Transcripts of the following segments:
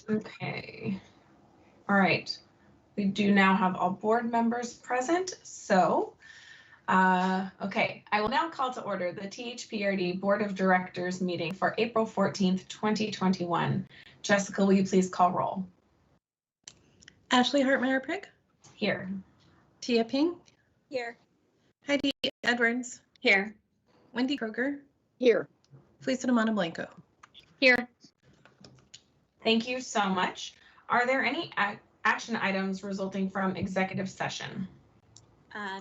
Okay. All right. We do now have all board members present. So, okay, I will now call to order the THPRD Board of Directors meeting for April 14th, 2021. Jessica, will you please call roll? Ashley Hartmeyer-Prick. Here. Tia Ping. Here. Heidi Edwards. Here. Wendy Kroger. Here. Felisa Damana Blanco. Here. Thank you so much. Are there any action items resulting from executive session?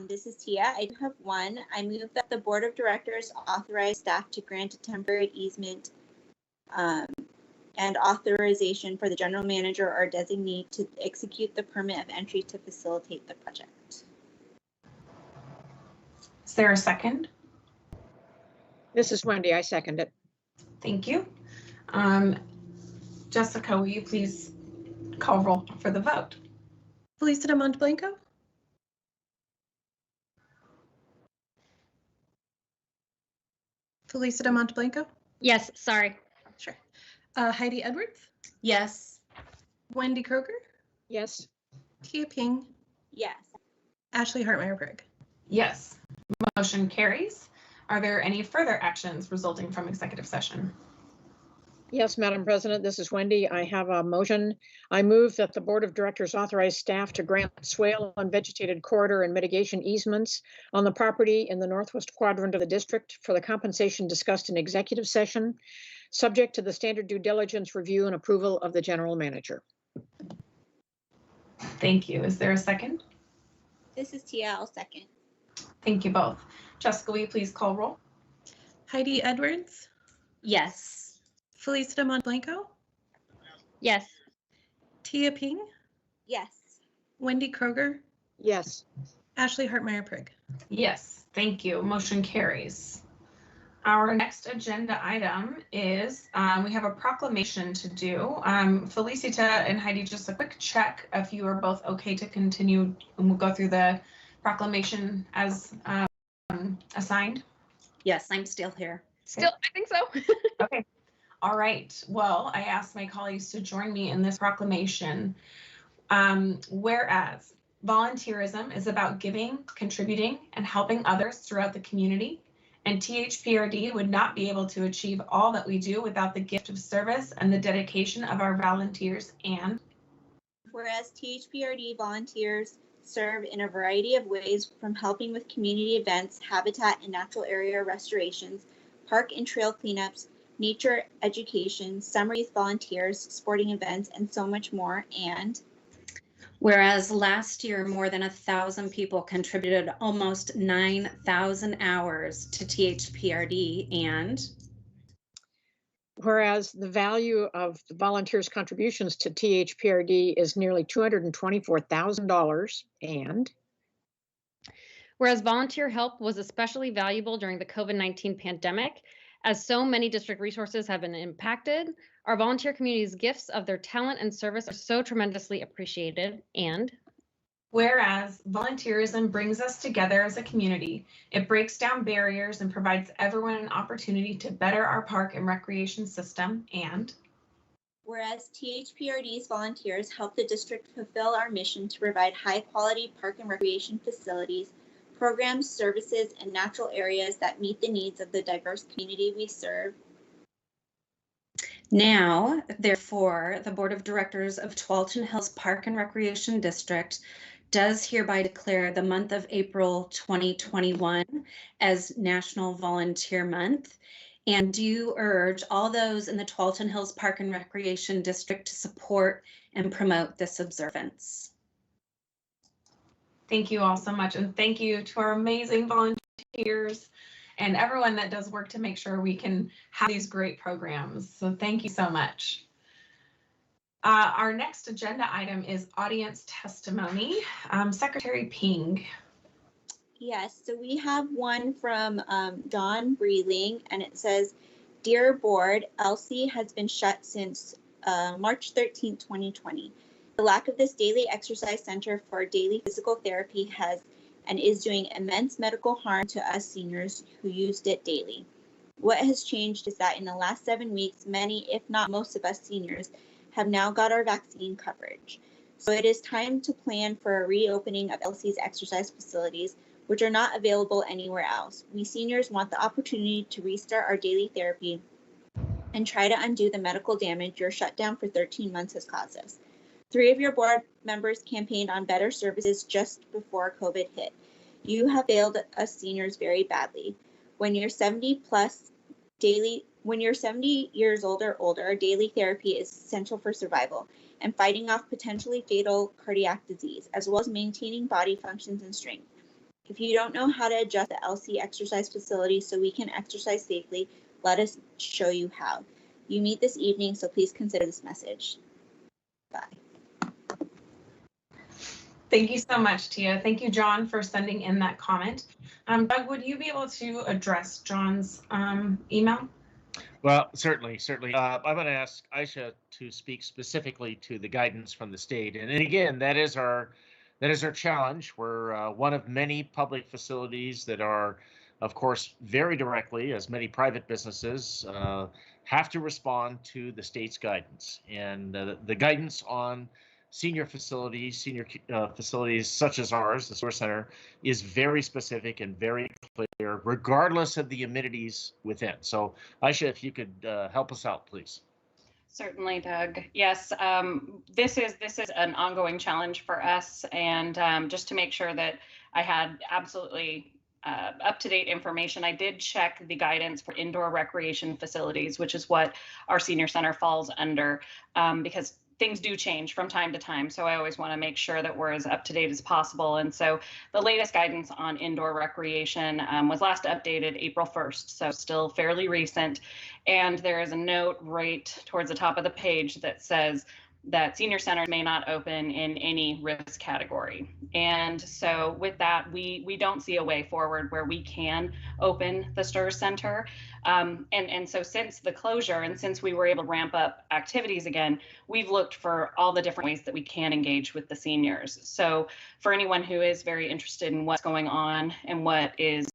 This is Tia. I do have one. I move that the Board of Directors authorize staff to grant a temporary easement and authorization for the general manager or designee to execute the permit of entry to facilitate the project. Is there a second? This is Wendy. I second it. Thank you. Jessica, will you please call roll for the vote? Felisa Damana Blanco. Felisa Damana Blanco. Yes, sorry. Sure. Heidi Edwards. Yes. Wendy Kroger. Yes. Tia Ping. Yes. Ashley Hartmeyer-Prick. Yes. Motion carries. Are there any further actions resulting from executive session? Yes, Madam President, this is Wendy. I have a motion. I move that the Board of Directors authorize staff to grant swale and vegetated corridor and mitigation easements on the property in the northwest quadrant of the district for the compensation discussed in executive session, subject to the standard due diligence review and approval of the general manager. Thank you. Is there a second? This is Tia. I'll second. Thank you both. Jessica, will you please call roll? Heidi Edwards. Yes. Felisa Damana Blanco. Yes. Tia Ping. Yes. Wendy Kroger. Yes. Ashley Hartmeyer-Prick. Yes, thank you. Motion carries. Our next agenda item is we have a proclamation to do. Felicita and Heidi, just a quick check if you are both okay to continue, and we'll go through the proclamation as assigned. Yes, I'm still here. Still, I think so. Okay. All right. Well, I asked my colleagues to join me in this proclamation. Whereas volunteerism is about giving, contributing, and helping others throughout the community, and THPRD would not be able to achieve all that we do without the gift of service and the dedication of our volunteers. And whereas THPRD volunteers serve in a variety of ways, from helping with community events, habitat and natural area restorations, park and trail cleanups, nature education, summer youth volunteers, sporting events, and so much more. And whereas last year, more than 1,000 people contributed almost 9,000 hours to THPRD. And whereas the value of the volunteers' contributions to THPRD is nearly $224,000. And whereas volunteer help was especially valuable during the COVID-19 pandemic, as so many district resources have been impacted, our volunteer community's gifts of their talent and service are so tremendously appreciated. And whereas volunteerism brings us together as a community, it breaks down barriers and provides everyone an opportunity to better our park and recreation system. And whereas THPRD's volunteers help the district fulfill our mission to provide high-quality park and recreation facilities, programs, services, and natural areas that meet the needs of the diverse community we serve. now, therefore, the Board of Directors of Tualatin Hills Park and Recreation District does hereby declare the month of April 2021 as National Volunteer Month, and do urge all those in the Tualatin Hills Park and Recreation District to support and promote this observance. thank you all so much. And thank you to our amazing volunteers and everyone that does work to make sure we can have these great programs. So thank you so much. Our next agenda item is audience testimony. Secretary Ping. Yes, so we have one from Dawn Breeling, and it says, "Dear Board, Elsie has been shut since March 13, 2020. The lack of this daily exercise center for daily physical therapy has and is doing immense medical harm to us seniors who used it daily. What has changed is that in the last 7 weeks, many, if not most of us seniors, have now got our vaccine coverage. So it is time to plan for a reopening of LC's exercise facilities, which are not available anywhere else. We seniors want the opportunity to restart our daily therapy and try to undo the medical damage your shutdown for 13 months has caused us. 3 of your board members campaigned on better services just before COVID hit. You have failed us seniors very badly. When you're 70 years old or older, daily therapy is essential for survival and fighting off potentially fatal cardiac disease, as well as maintaining body functions and strength. If you don't know how to adjust the LC exercise facility so we can exercise safely, let us show you how. You meet this evening, so please consider this message. Bye. Thank you so much, Tia. Thank you, John, for sending in that comment. Doug, would you be able to address John's email? Well, certainly. I'm going to ask Aisha to speak specifically to the guidance from the state. And again, that is our challenge. We're one of many public facilities that are, of course, very directly, as many private businesses, have to respond to the state's guidance. And the guidance on senior facilities such as ours, the Source Center, is very specific and very clear, regardless of the amenities within. So, Aisha, if you could help us out, please. Certainly, Doug. Yes, this is an ongoing challenge for us, and just to make sure that I had absolutely up-to-date information, I did check the guidance for indoor recreation facilities, which is what our senior center falls under, because things do change from time to time. So I always want to make sure that we're as up to date as possible. And so the latest guidance on indoor recreation was last updated April 1st. So still fairly recent. And there is a note right towards the top of the page that says that senior centers may not open in any risk category. And so with that, we don't see a way forward where we can open the STIR Center. And so since the closure and since we were able to ramp up activities again, we've looked for all the different ways that we can engage with the seniors. So for anyone who is very interested in what's going on and what is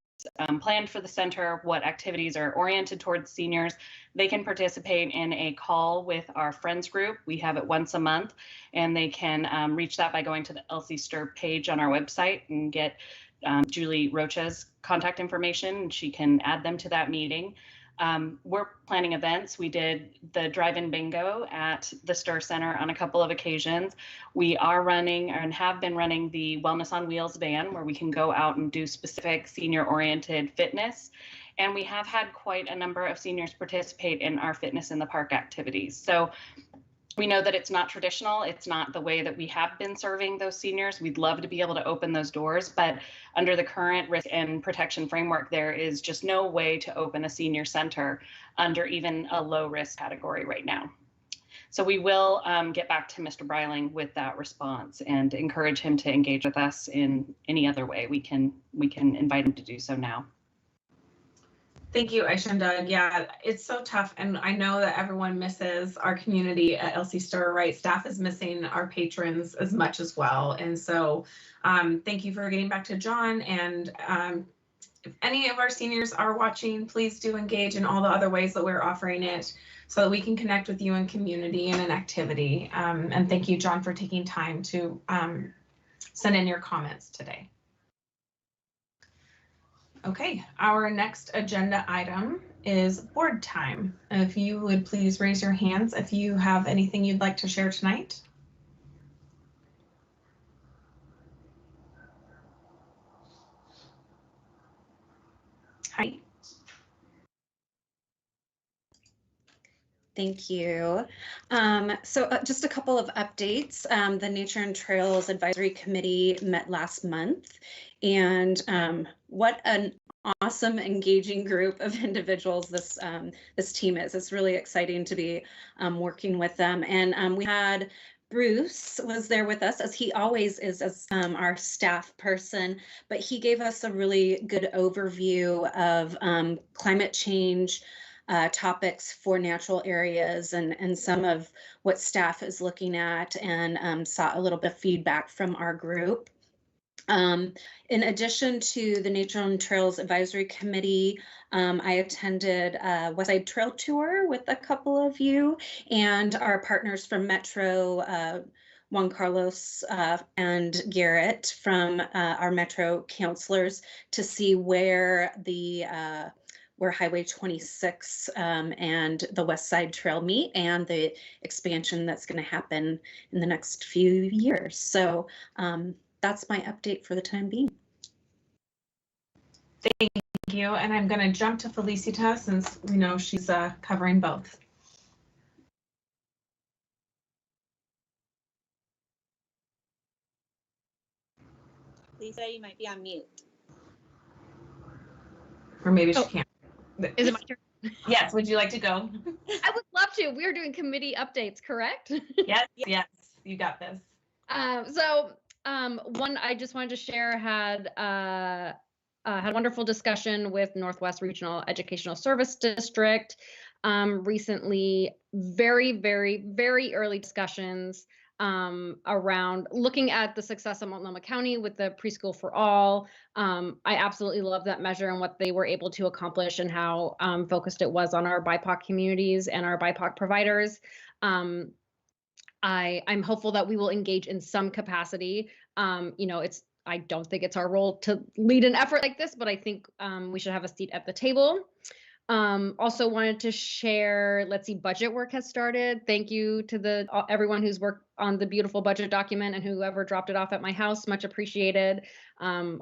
planned for the center, what activities are oriented towards seniors, they can participate in a call with our friends group. We have it once a month, and they can reach that by going to the LC STIR page on our website and get Julie Rocha's contact information, and she can add them to that meeting. We're planning events. We did the drive-in bingo at the STIR Center on a couple of occasions. We are running and have been running the Wellness on Wheels van, where we can go out and do specific senior-oriented fitness. And we have had quite a number of seniors participate in our fitness in the park activities. So we know that it's not traditional. It's not the way that we have been serving those seniors. We'd love to be able to open those doors, but under the current risk and protection framework, there is just no way to open a senior center under even a low risk category right now. So we will get back to Mr. Breiling with that response and encourage him to engage with us in any other way. We can invite him to do so now. Thank you, Aisha and Doug. Yeah, it's so tough. And I know that everyone misses our community at LC STIR, right? Staff is missing our patrons as much as well. And so thank you for getting back to John. And if any of our seniors are watching, please do engage in all the other ways that we're offering it so that we can connect with you in community and in activity. And thank you, John, for taking time to send in your comments today. Okay, our next agenda item is board time. If you would please raise your hands if you have anything you'd like to share tonight. Hi. Thank you. So just a couple of updates. The Nature and Trails Advisory Committee met last month, and what an awesome, engaging group of individuals this team is. It's really exciting to be working with them. And we had Bruce was there with us, as he always is, as our staff person, but he gave us a really good overview of climate change topics for natural areas and some of what staff is looking at, and sought a little bit of feedback from our group. In addition to the Nature and Trails Advisory Committee, I attended a West Side Trail Tour with a couple of you and our partners from Metro, Juan Carlos and Garrett from our Metro counselors to see where where Highway 26 and the West Side Trail meet and the expansion that's going to happen in the next few years. So that's my update for the time being. Thank you. And I'm going to jump to Felicitas since we know she's covering both. Lisa, you might be on mute. Or maybe she can't. Is it my turn? Yes, would you like to go? I would love to. We are doing committee updates, correct? Yes, yes, you got this. One I just wanted to share had a wonderful discussion with Northwest Regional Educational Service District recently. Very, very, very early discussions around looking at the success of Multnomah County with the Preschool for All. I absolutely love that measure and what they were able to accomplish and how focused it was on our BIPOC communities and our BIPOC providers. I'm hopeful that we will engage in some capacity. I don't think it's our role to lead an effort like this, but I think we should have a seat at the table. Also wanted to share, budget work has started. Thank you to everyone who's worked on the beautiful budget document and whoever dropped it off at my house, much appreciated. I'm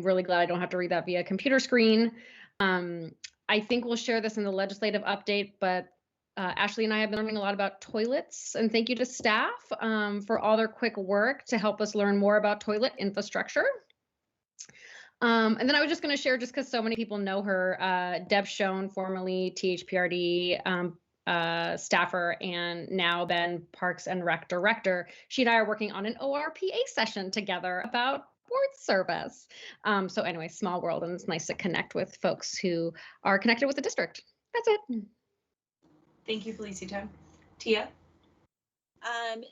really glad I don't have to read that via computer screen. I think we'll share this in the legislative update, but Ashley and I have been learning a lot about toilets, and thank you to staff for all their quick work to help us learn more about toilet infrastructure. And then I was just going to share, just because so many people know her, Deb Schoen, formerly THPRD staffer and now been Parks and Rec director. She and I are working on an ORPA session together about board service. So anyway, small world, and it's nice to connect with folks who are connected with the district. That's it. Thank you, Felicita. Tia?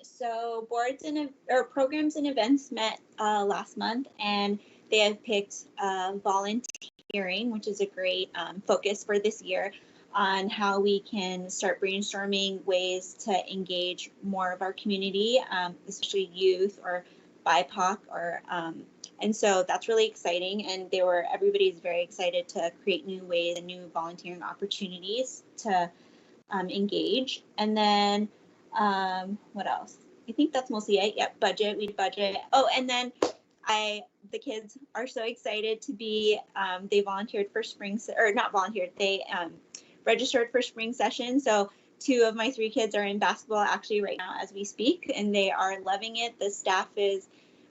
So boards or programs and events met last month, and they have picked volunteering, which is a great focus for this year, on how we can start brainstorming ways to engage more of our community, especially youth or BIPOC, and so that's really exciting. And everybody's very excited to create new ways and new volunteering opportunities to engage. And then what else? I think that's mostly it. Yep, budget. We budget. Oh, and then the kids are so excited to be. They volunteered for spring, or not volunteered. They registered for spring session. So 2 of my 3 kids are in basketball actually right now as we speak, and they are loving it. The staff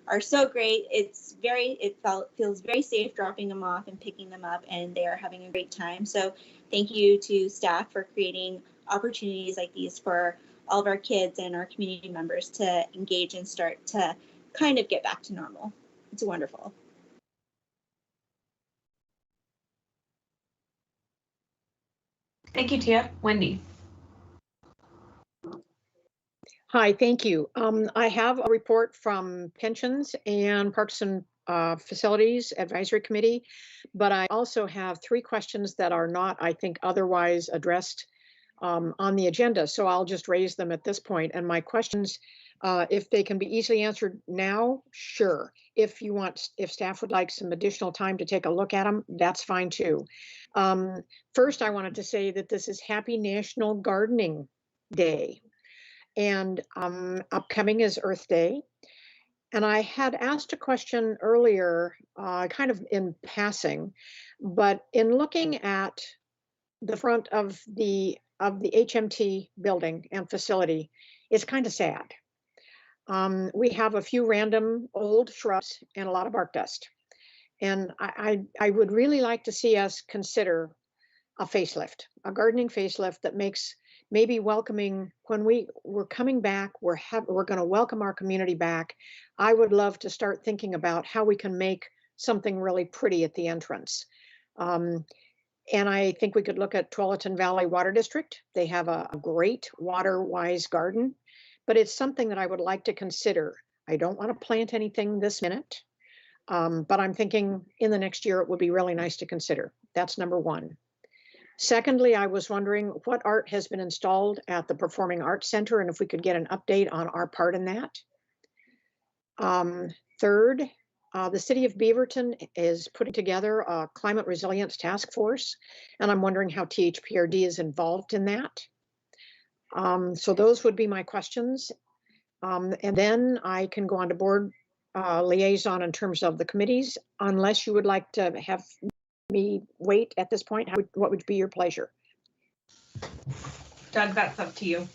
are so great. It feels very safe dropping them off and picking them up, and they are having a great time. So thank you to staff for creating opportunities like these for all of our kids and our community members to engage and start to kind of get back to normal. It's wonderful. Thank you, Tia. Wendy? Hi, thank you. I have a report from Pensions and Parks and Facilities Advisory Committee, but I also have 3 questions that are not, I think, otherwise addressed on the agenda. So I'll just raise them at this point. And my questions, if they can be easily answered now, sure. If staff would like some additional time to take a look at them, that's fine too. First, I wanted to say that this is Happy National Gardening Day. And upcoming is Earth Day. And I had asked a question earlier, kind of in passing, but in looking at the front of the HMT building and facility, it's kind of sad. We have a few random old shrubs and a lot of bark dust. And I would really like to see us consider a facelift, a gardening facelift that makes maybe welcoming when we're coming back, we're going to welcome our community back. I would love to start thinking about how we can make something really pretty at the entrance. And I think we could look at Tualatin Valley Water District. They have a great water-wise garden, but it's something that I would like to consider. I don't want to plant anything this minute, But I'm thinking in the next year, it would be really nice to consider. That's number one. Secondly, I was wondering what art has been installed at the Performing Arts Center and if we could get an update on our part in that. Third, the city of Beaverton is putting together a climate resilience task force, and I'm wondering how THPRD is involved in that. So those would be my questions. And then I can go on to board liaison in terms of the committees, unless you would like to have me wait at this point. What would be your pleasure? Doug, that's up to you.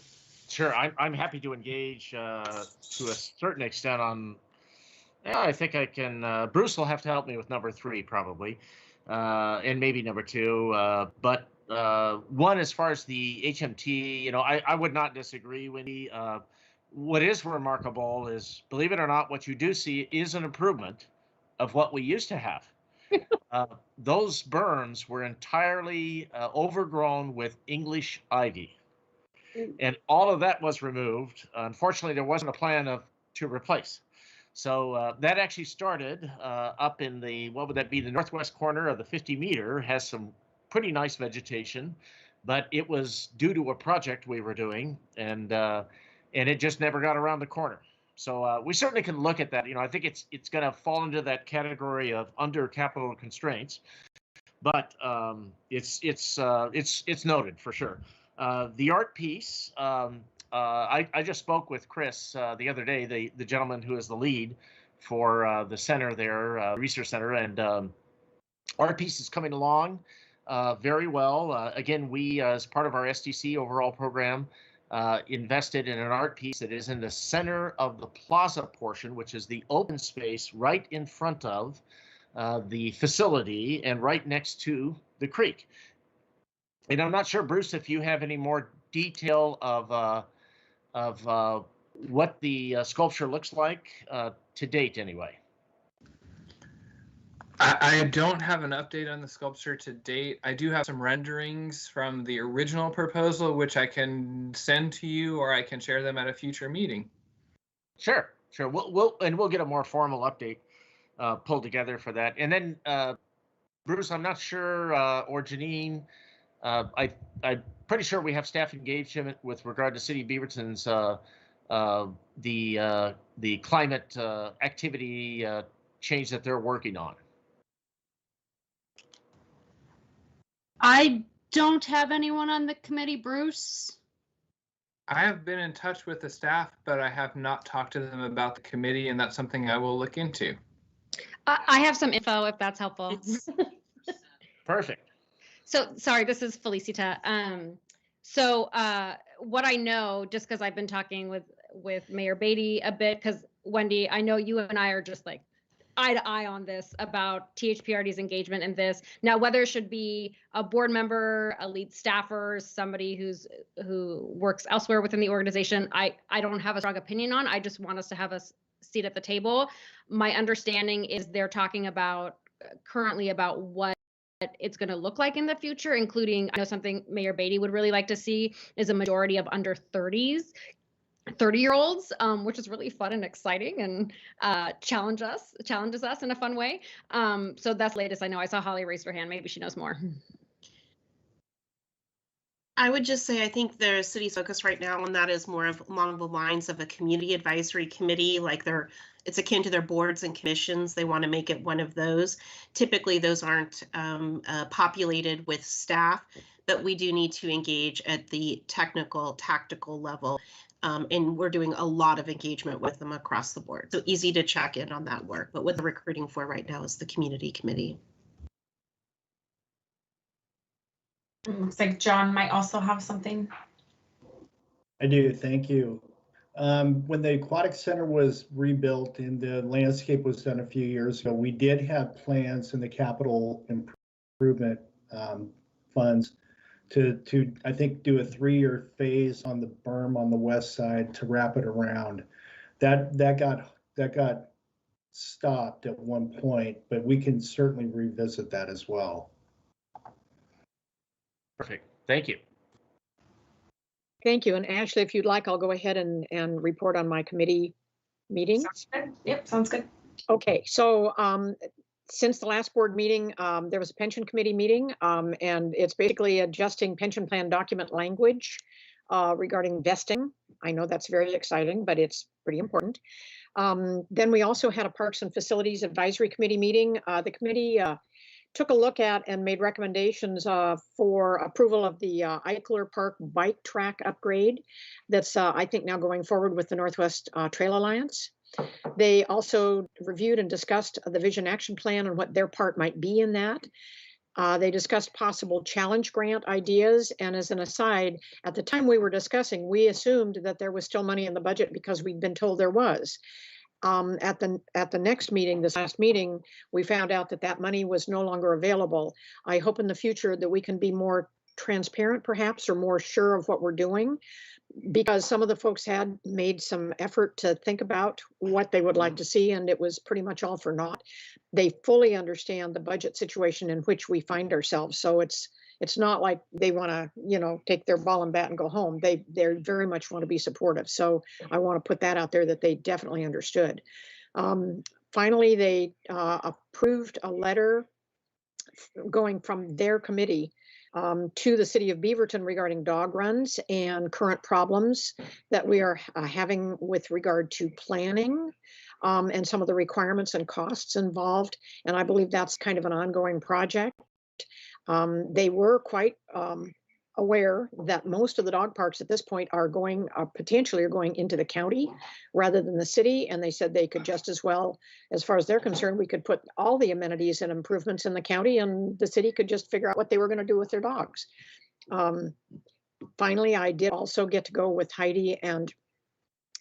Sure, I'm happy to engage to a certain extent on. Yeah, I think I can. Bruce will have to help me with number 3 probably, and maybe number 2. But one, as far as the HMT, you know, I would not disagree, Wendy. What is remarkable is, believe it or not, what you do see is an improvement of what we used to have. Those burns were entirely overgrown with English ivy. And all of that was removed. Unfortunately, there wasn't a plan to replace. So that actually started up in the, what would that be, the northwest corner of the 50 meter, has some pretty nice vegetation, but it was due to a project we were doing, and it just never got around the corner. So we certainly can look at that. You know, I think it's going to fall into that category of under capital constraints, but it's noted for sure. The art piece, I just spoke with Chris the other day, the gentleman who is the lead for the center there, research center, and art piece is coming along very well. Again, we, as part of our SDC overall program, invested in an art piece that is in the center of the plaza portion, which is the open space right in front of the facility and right next to the creek. And I'm not sure, Bruce, if you have any more detail of what the sculpture looks like to date, anyway. I don't have an update on the sculpture to date. I do have some renderings from the original proposal, which I can send to you, or I can share them at a future meeting. Sure. We'll get a more formal update pulled together for that. And then, Bruce, I'm not sure, or Janine, I'm pretty sure we have staff engagement with regard to City of Beaverton's the climate activity change that they're working on. I don't have anyone on the committee, Bruce. I have been in touch with the staff, but I have not talked to them about the committee, and that's something I will look into. I have some info if that's helpful. Perfect. So sorry, this is Felicita. So what I know, just because I've been talking with Mayor Beatty a bit, because Wendy, I know you and I are just like eye to eye on this about THPRD's engagement in this. Now, whether it should be a board member, a lead staffer, somebody who works elsewhere within the organization, I don't have a strong opinion on. I just want us to have a seat at the table. My understanding is they're talking about currently about what it's going to look like in the future, including, I know something Mayor Beatty would really like to see is a majority of under 30-year-olds, which is really fun and exciting, and challenges us in a fun way. So that's the latest I know. I saw Holly raise her hand. Maybe she knows more. I would just say I think the city's focus right now, and that is more of along the lines of a community advisory committee, like it's akin to their boards and commissions. They want to make it one of those. Typically, those aren't populated with staff, but we do need to engage at the technical, tactical level. And we're doing a lot of engagement with them across the board. So easy to check in on that work. But what they're recruiting for right now is the community committee. It looks like John might also have something. I do, thank you. When the aquatic center was rebuilt and the landscape was done a few years ago, we did have plans in the capital improvement funds to I think do a 3-year phase on the berm on the west side to wrap it around. That got stopped at one point, but we can certainly revisit that as well. Perfect. Thank you. Thank you. And Ashley, if you'd like, I'll go ahead and report on my committee meeting. Sounds good. Yep, sounds good. Okay, so since the last board meeting, there was a pension committee meeting, and it's basically adjusting pension plan document language regarding vesting. I know that's very exciting, but it's pretty important. Then we also had a Parks and Facilities Advisory Committee meeting. The committee took a look at and made recommendations for approval of the Eichler Park bike track upgrade that's, I think, now going forward with the Northwest Trail Alliance. They also reviewed and discussed the Vision Action Plan and what their part might be in that. They discussed possible challenge grant ideas. And as an aside, at the time we were discussing, we assumed that there was still money in the budget because we'd been told there was. At the next meeting, this last meeting, we found out that that money was no longer available. I hope in the future that we can be more transparent, perhaps, or more sure of what we're doing, because some of the folks had made some effort to think about what they would like to see, and it was pretty much all for naught. They fully understand the budget situation in which we find ourselves, so it's not like they want to, you know, take their ball and bat and go home. They very much want to be supportive. So I want to put that out there that they definitely understood. Finally, they approved a letter going from their committee to the city of Beaverton regarding dog runs and current problems that we are having with regard to planning and some of the requirements and costs involved. And I believe that's kind of an ongoing project. They were quite aware that most of the dog parks at this point are going, potentially are going into the county rather than the city. And they said they could just as well, as far as they're concerned, we could put all the amenities and improvements in the county and the city could just figure out what they were going to do with their dogs. Finally, I did also get to go with Heidi and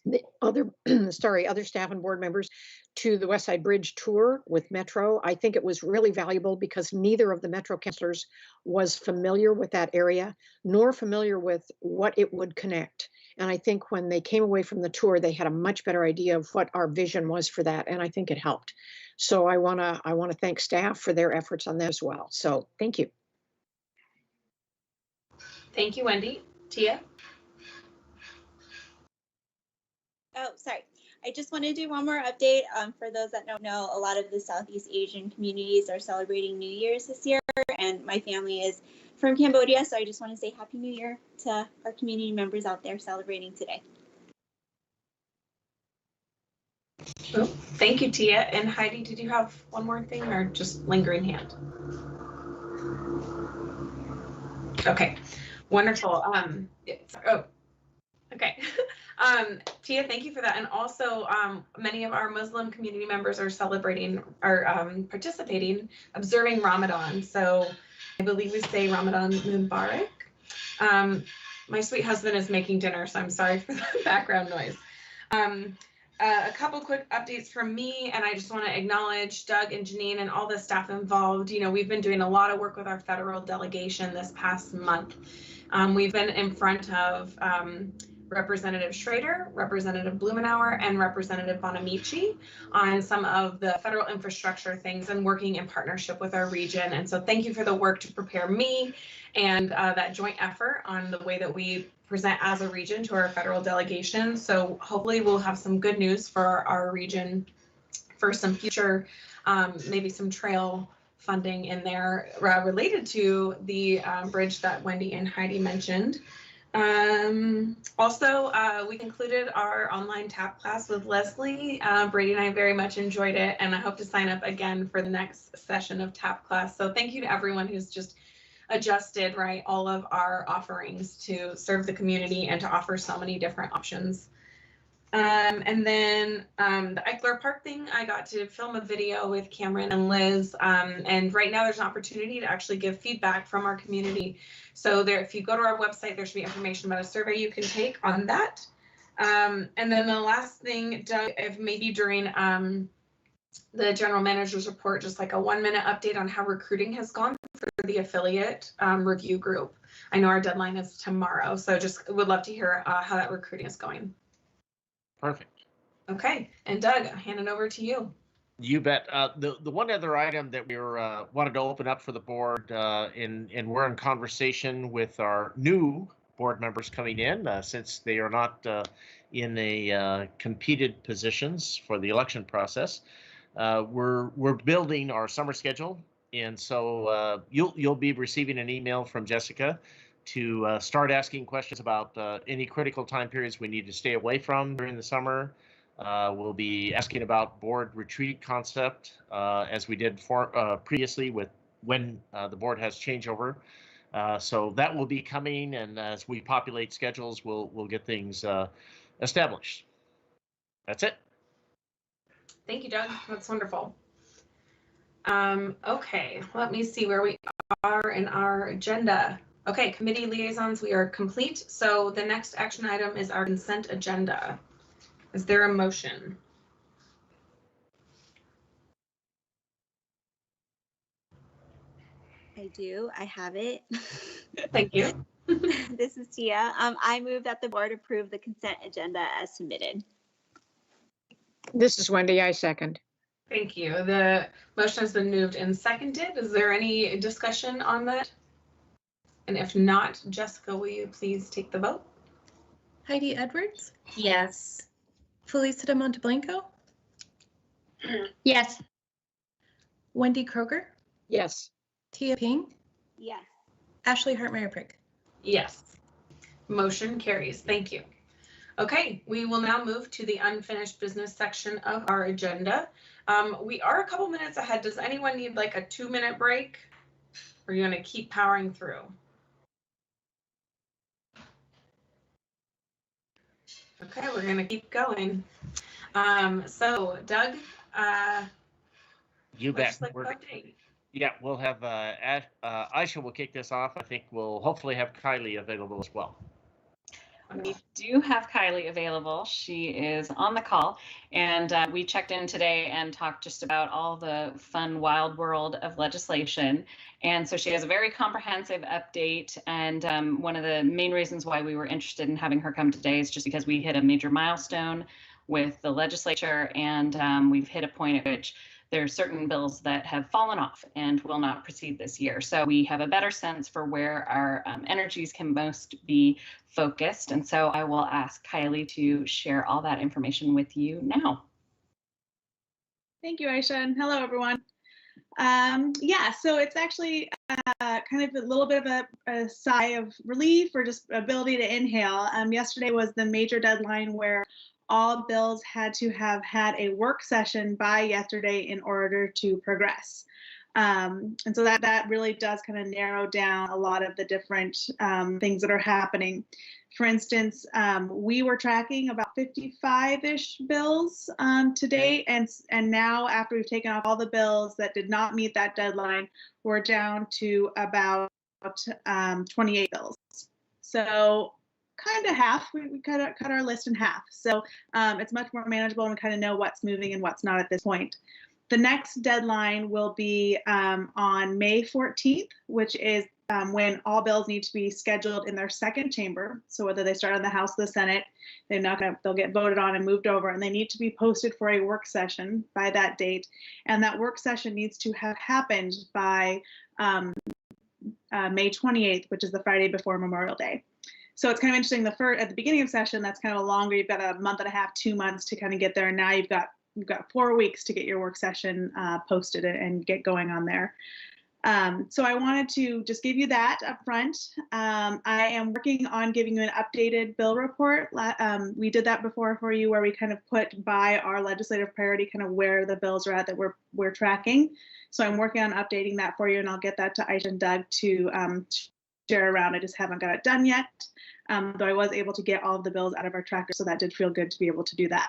the other, other staff and board members to the West Side Bridge tour with Metro. I think it was really valuable because neither of the Metro councilors was familiar with that area, nor familiar with what it would connect. And I think when they came away from the tour, they had a much better idea of what our vision was for that. And I think it helped. So I wanna thank staff for their efforts on that as well. So thank you. Thank you, Wendy. Tia? Oh, sorry. I just want to do one more update. For those that don't know, a lot of the Southeast Asian communities are celebrating New Year's this year, and my family is from Cambodia, so I just want to say Happy New Year to our community members out there celebrating today. Oh, thank you, Tia. And Heidi, did you have one more thing or just lingering hand? Okay, wonderful. Okay. Tia, thank you for that. And also, many of our Muslim community members are celebrating, participating, observing Ramadan. So I believe we say Ramadan Mubarak. My sweet husband is making dinner, so I'm sorry for the background noise. A couple quick updates from me, and I just want to acknowledge Doug and Janine and all the staff involved. You know, we've been doing a lot of work with our federal delegation this past month. We've been in front of Representative Schrader, Representative Blumenauer, and Representative Bonamici on some of the federal infrastructure things and working in partnership with our region. And so thank you for the work to prepare me and that joint effort on the way that we present as a region to our federal delegation. So hopefully we'll have some good news for our region for some future, maybe some trail funding in there related to the bridge that Wendy and Heidi mentioned. Also, we concluded our online TAP class with Leslie. Brady and I very much enjoyed it, and I hope to sign up again for the next session of TAP class. So thank you to everyone who's just adjusted, right, all of our offerings to serve the community and to offer so many different options. And then the Eichler Park thing, I got to film a video with Cameron and Liz, and right now there's an opportunity to actually give feedback from our community. So there, if you go to our website, there should be information about a survey you can take on that. And then the last thing, Doug, if maybe during the general manager's report, just like a 1-minute update on how recruiting has gone for the affiliate review group. I know our deadline is tomorrow, so just would love to hear how that recruiting is going. Perfect. Okay, and Doug, I'll hand it over to you. You bet. The one other item that we were wanted to open up for the board, and we're in conversation with our new board members coming in, since they are not in a competed positions for the election process. we're building our summer schedule, and so you'll be receiving an email from Jessica to start asking questions about any critical time periods we need to stay away from during the summer. We'll be asking about board retreat concept as we did previously with when the board has changeover. So that will be coming, and as we populate schedules, we'll get things established. That's it. Thank you, Doug. That's wonderful. Okay, let me see where we are in our agenda. Okay, committee liaisons, we are complete. So the next action item is our consent agenda. Is there a motion? I do. I have it. Thank you. This is Tia. I move that the board approve the consent agenda as submitted. This is Wendy. I second. Thank you. The motion has been moved and seconded. Is there any discussion on that? And if not, Jessica, will you please take the vote? Heidi Edwards, Yes. Felicita Monteblanco, Yes. Wendy Kroger, Yes. Tia Ping, Yes. Ashley Hartmeyer-Prick. Yes. Motion carries. Thank you. Okay, we will now move to the unfinished business section of our agenda. We are a couple minutes ahead. Does anyone need like a 2-minute break? Or are you going to keep powering through? Okay, we're going to keep going. So, Doug, You bet. update. Yeah, we'll have Aisha will kick this off. I think we'll hopefully have Kylie available as well. We do have Kylie available. She is on the call, and we checked in today and talked just about all the fun, wild world of legislation. And so she has a very comprehensive update. And one of the main reasons why we were interested in having her come today is just because we hit a major milestone with the legislature, and we've hit a point at which there are certain bills that have fallen off and will not proceed this year. So we have a better sense for where our energies can most be focused. And so I will ask Kylie to share all that information with you now. Thank you, Aisha, and hello, everyone. Yeah, so it's actually kind of a little bit of a sigh of relief or just ability to inhale. Yesterday was the major deadline where all bills had to have had a work session by yesterday in order to progress. And so that really does kind of narrow down a lot of the different things that are happening. For instance, we were tracking about 55-ish bills to date, and now after we've taken off all the bills that did not meet that deadline, we're down to about 28 bills. So kind of half. We cut our list in half. So it's much more manageable, and we kind of know what's moving and what's not at this point. The next deadline will be on May 14th, which is when all bills need to be scheduled in their second chamber. So whether they start in the House or the Senate, they'll get voted on and moved over, and they need to be posted for a work session by that date. And that work session needs to have happened by May 28th, which is the Friday before Memorial Day. So it's kind of interesting. At the beginning of session, that's kind of longer. You've got a month and a half, 2 months to kind of get there. And now you've got 4 weeks to get your work session posted and get going on there. So I wanted to just give you that up front. I am working on giving you an updated bill report. We did that before for you, where we kind of put by our legislative priority kind of where the bills are at that we're tracking. So I'm working on updating that for you, and I'll get that to Aisha and Doug to share around. I just haven't got it done yet, though I was able to get all of the bills out of our tracker, so that did feel good to be able to do that.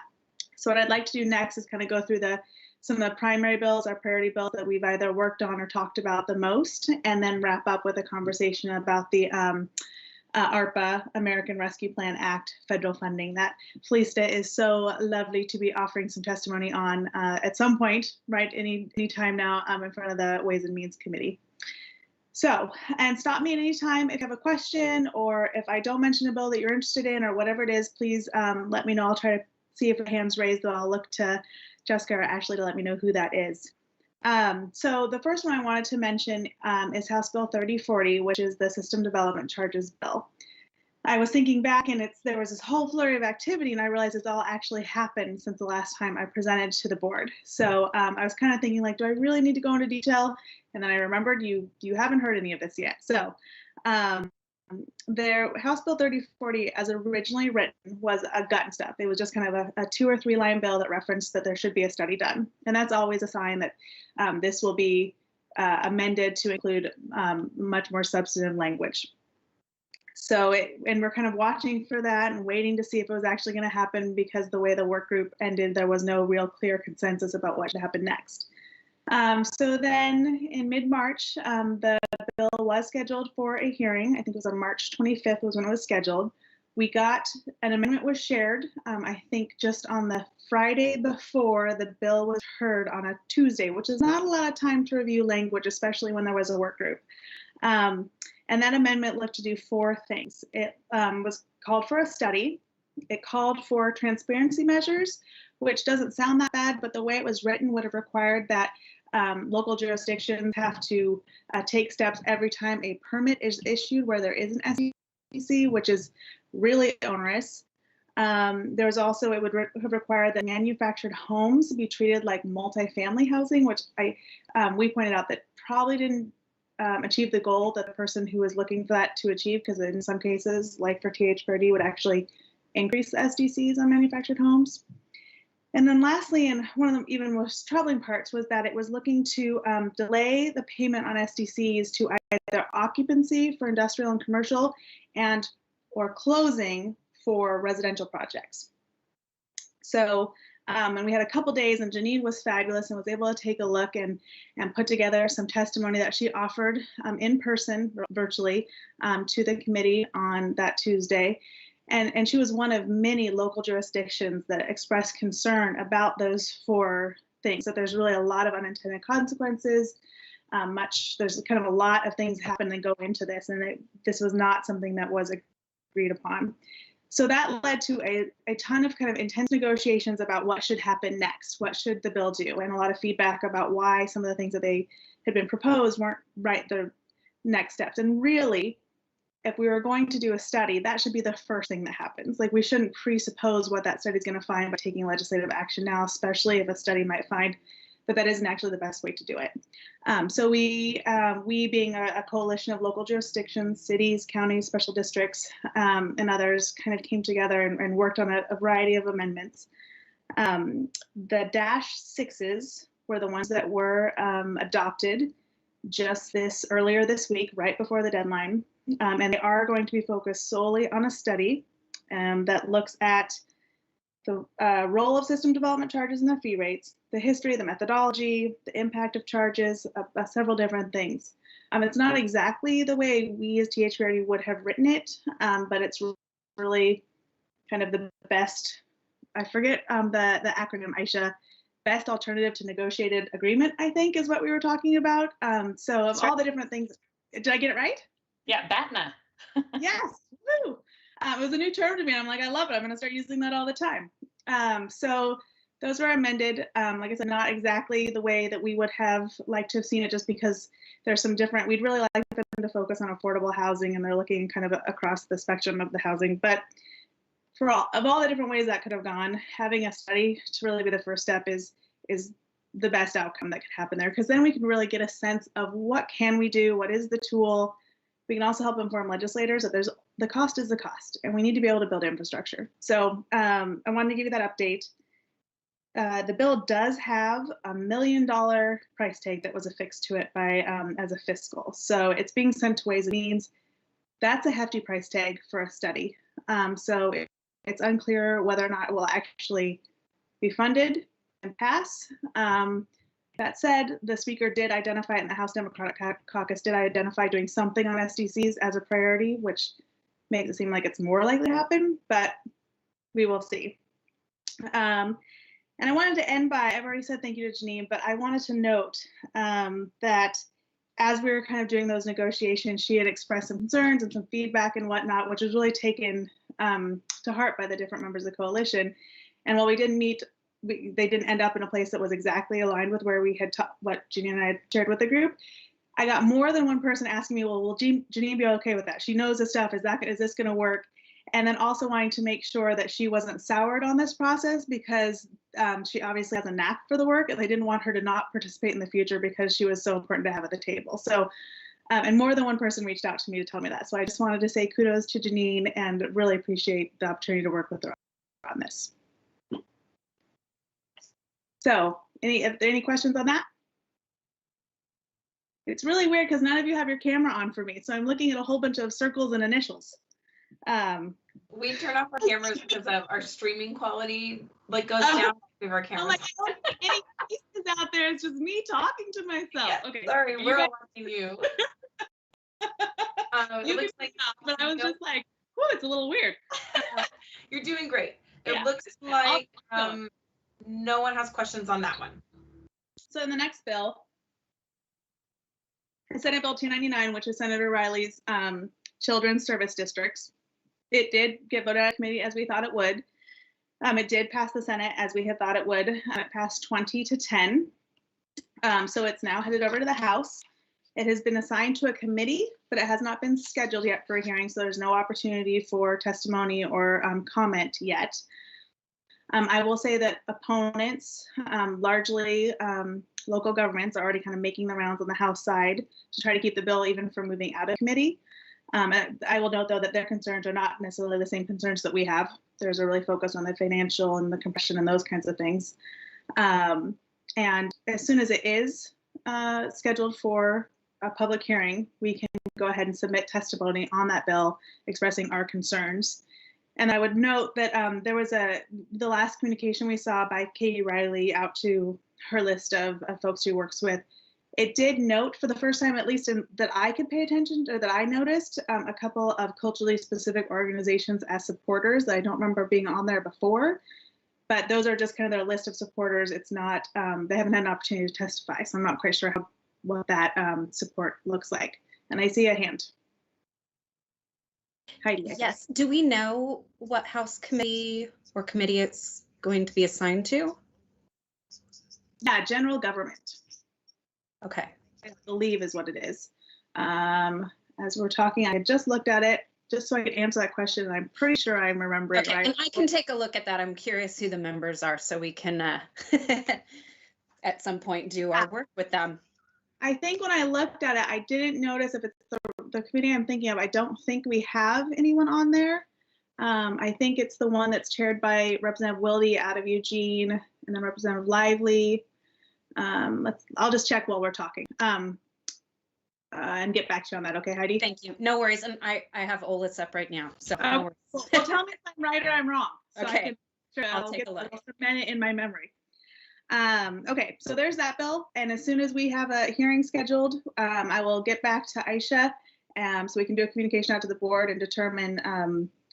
So what I'd like to do next is kind of go through some of the primary bills, our priority bills that we've either worked on or talked about the most, and then wrap up with a conversation about the ARPA, American Rescue Plan Act, federal funding that Felicita is so lovely to be offering some testimony on at some point, right, any time now in front of the Ways and Means Committee. So, and stop me at any time if you have a question, or if I don't mention a bill that you're interested in or whatever it is, please let me know. I'll try to see if the hand's raised, though I'll look to Jessica or Ashley to let me know who that is. So the first one I wanted to mention is House Bill 3040, which is the System Development Charges Bill. I was thinking back, and there was this whole flurry of activity, and I realized it's all actually happened since the last time I presented to the board. So I was kind of thinking, like, do I really need to go into detail? And then I remembered you haven't heard any of this yet. So their House Bill 3040, as originally written, was a gut and stuff. It was just kind of a 2 or 3 line bill that referenced that there should be a study done, and that's always a sign that this will be amended to include much more substantive language. So and we're kind of watching for that and waiting to see if it was actually going to happen, because the way the work group ended, there was no real clear consensus about what should happen next. So then in mid-March, the bill was scheduled for a hearing. I think it was on March 25th was when it was scheduled. We got an amendment was shared, I think just on the Friday before the bill was heard on a Tuesday, which is not a lot of time to review language, especially when there was a work group. And that amendment looked to do 4 things. It was called for a study. It called for transparency measures, which doesn't sound that bad, but the way it was written would have required that local jurisdictions have to take steps every time a permit is issued where there is an SDC, which is really onerous. There was also, it would have required that manufactured homes be treated like multifamily housing, which we pointed out that probably didn't achieve the goal that the person who was looking for that to achieve, because in some cases, like for THPRD, would actually increase the SDCs on manufactured homes. And then lastly, and one of the even most troubling parts, was that it was looking to delay the payment on SDCs to either occupancy for industrial and commercial or closing for residential projects. So, and we had a couple days, and Janine was fabulous and was able to take a look and put together some testimony that she offered in person, virtually, to the committee on that Tuesday. And she was one of many local jurisdictions that expressed concern about those 4 things, that there's really a lot of unintended consequences. There's kind of a lot of things happen that go into this, and this was not something that was agreed upon. So that led to a ton of kind of intense negotiations about what should happen next, what should the bill do, and a lot of feedback about why some of the things that they had been proposed weren't the next steps. And really, if we were going to do a study, that should be the first thing that happens. Like, we shouldn't presuppose what that study is going to find by taking legislative action now, especially if a study might find that that isn't actually the best way to do it. So we being a coalition of local jurisdictions, cities, counties, special districts, and others, kind of came together and worked on a variety of amendments. The -6s were the ones that were adopted just earlier this week, right before the deadline. And they are going to be focused solely on a study that looks at the role of system development charges and their fee rates, the history, the methodology, the impact of charges, several different things. It's not exactly the way we as THPRD would have written it, but it's really kind of the best, I forget the acronym, Aisha, best alternative to negotiated agreement, I think is what we were talking about. So of all the different things, did I get it right? Yeah, BATNA. Yes, woo! It was a new term to me. I'm like, I love it. I'm going to start using that all the time. So those were amended. Like I said, not exactly the way that we would have liked to have seen it, just because there's some different, we'd really like them to focus on affordable housing, and they're looking kind of across the spectrum of the housing. But for all the different ways that could have gone, having a study to really be the first step is the best outcome that could happen there, because then we can really get a sense of what can we do, what is the tool. We can also help inform legislators that the cost is the cost, and we need to be able to build infrastructure. So I wanted to give you that update. The bill does have $1 million price tag that was affixed to it by as a fiscal. So it's being sent to Ways and Means. That's a hefty price tag for a study. So it's unclear whether or not it will actually be funded and pass. That said, the speaker did identify it, and the House Democratic Caucus did identify doing something on SDCs as a priority, which makes it seem like it's more likely to happen, but we will see. And I wanted to end by, I've already said thank you to Janine, but I wanted to note that as we were kind of doing those negotiations, she had expressed some concerns and some feedback and whatnot, which was really taken to heart by the different members of the coalition. And while we didn't meet, they didn't end up in a place that was exactly aligned with where we had what Janine and I had shared with the group. I got more than one person asking me, well, will Janine be okay with that? She knows this stuff. Is this going to work? And then also wanting to make sure that she wasn't soured on this process because she obviously has a knack for the work, and they didn't want her to not participate in the future because she was so important to have at the table. So, and more than one person reached out to me to tell me that. So I just wanted to say kudos to Janine and really appreciate the opportunity to work with her on this. So are there any questions on that? It's really weird because none of you have your camera on for me. So I'm looking at a whole bunch of circles and initials. We turn off our cameras because of our streaming quality goes down with our cameras. I'm like, I don't see any faces out there. It's just me talking to myself. Yeah, okay. Sorry, we're guys, watching you. You can see that, but I was just like, whoa, it's a little weird. You're doing great. It Yeah. looks like no one has questions on that one. So in the next bill, Senate Bill 299, which is Senator Riley's Children's Service Districts. It did get voted out of committee as we thought it would. It did pass the Senate as we had thought it would. It passed 20-10. So it's now headed over to the House. It has been assigned to a committee, but it has not been scheduled yet for a hearing, so there's no opportunity for testimony or comment yet. I will say that opponents, largely local governments, are already kind of making the rounds on the House side to try to keep the bill even from moving out of committee. I will note, though, that their concerns are not necessarily the same concerns that we have. There's a really focus on the financial and the compression and those kinds of things. And as soon as it is scheduled for a public hearing, we can go ahead and submit testimony on that bill expressing our concerns. And I would note that there was the last communication we saw by Katie Riley out to her list of folks she works with. It did note for the first time, at least that I could pay attention to, or that I noticed, a couple of culturally specific organizations as supporters that I don't remember being on there before. But those are just kind of their list of supporters. It's not, they haven't had an opportunity to testify, so I'm not quite sure what that support looks like. And I see a hand. Heidi. Yes. Do we know what House committee or committee it's going to be assigned to? Yeah, general government. Okay. I believe is what it is. As we're talking, I had just looked at it just so I could answer that question, and I'm pretty sure I'm remembering Okay, right. and I can take a look at that. I'm curious who the members are, so we can at some point do our work with them. I think when I looked at it, I didn't notice if it's the committee I'm thinking of. I don't think we have anyone on there. I think it's the one that's chaired by Representative Wilde out of Eugene, and then Representative Lively. I'll just check while we're talking and get back to you on that. Okay, Heidi? Thank you. No worries. And I have OLIS up right now. So no worries. Well, tell me if I'm right or I'm wrong. So Okay. I'll take a look. Cement it in my memory. Okay, so there's that bill. And as soon as we have a hearing scheduled, I will get back to Aisha so we can do a communication out to the board and determine,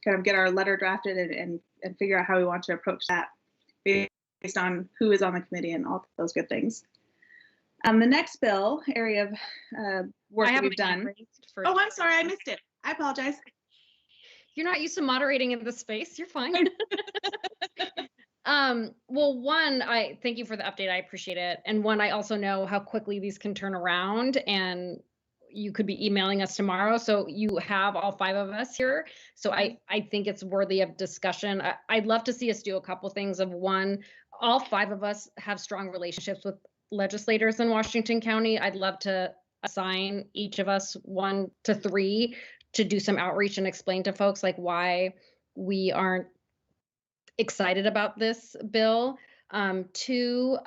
kind of get our letter drafted and figure out how we want to approach that based on who is on the committee and all those good things. The next bill, area of work that we've done. Oh, I'm sorry, I missed it. I apologize. You're not used to moderating in this space. You're fine. Well, one, I thank you for the update. I appreciate it. And one, I also know how quickly these can turn around, and you could be emailing us tomorrow. So you have all 5 of us here. So I think it's worthy of discussion. I'd love to see us do a couple things. Of one, all 5 of us have strong relationships with legislators in Washington County. I'd love to assign each of us 1 to 3 to do some outreach and explain to folks like why we aren't excited about this bill. 2,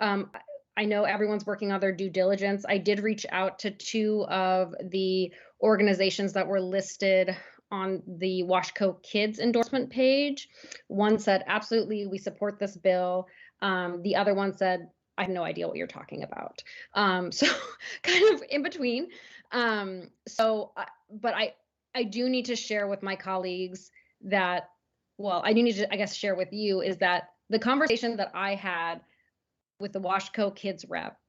I know everyone's working on their due diligence. I did reach out to 2 of the organizations that were listed on the Washco Kids endorsement page. One said, absolutely, we support this bill. The other one said, I have no idea what you're talking about. So kind of in between. But I do need to share with my colleagues that, well, I do need to, I guess, share with you is that the conversation that I had with the Washco Kids rep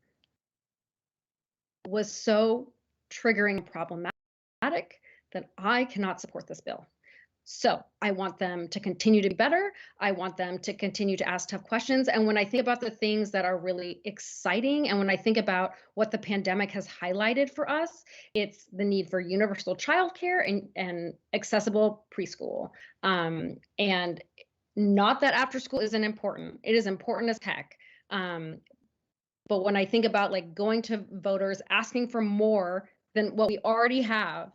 was so triggering and problematic that I cannot support this bill. So I want them to continue to be better. I want them to continue to ask tough questions. And when I think about the things that are really exciting, and when I think about what the pandemic has highlighted for us, it's the need for universal childcare and accessible preschool. And not that after school isn't important. It is important as heck. But when I think about like going to voters, asking for more than what we already have,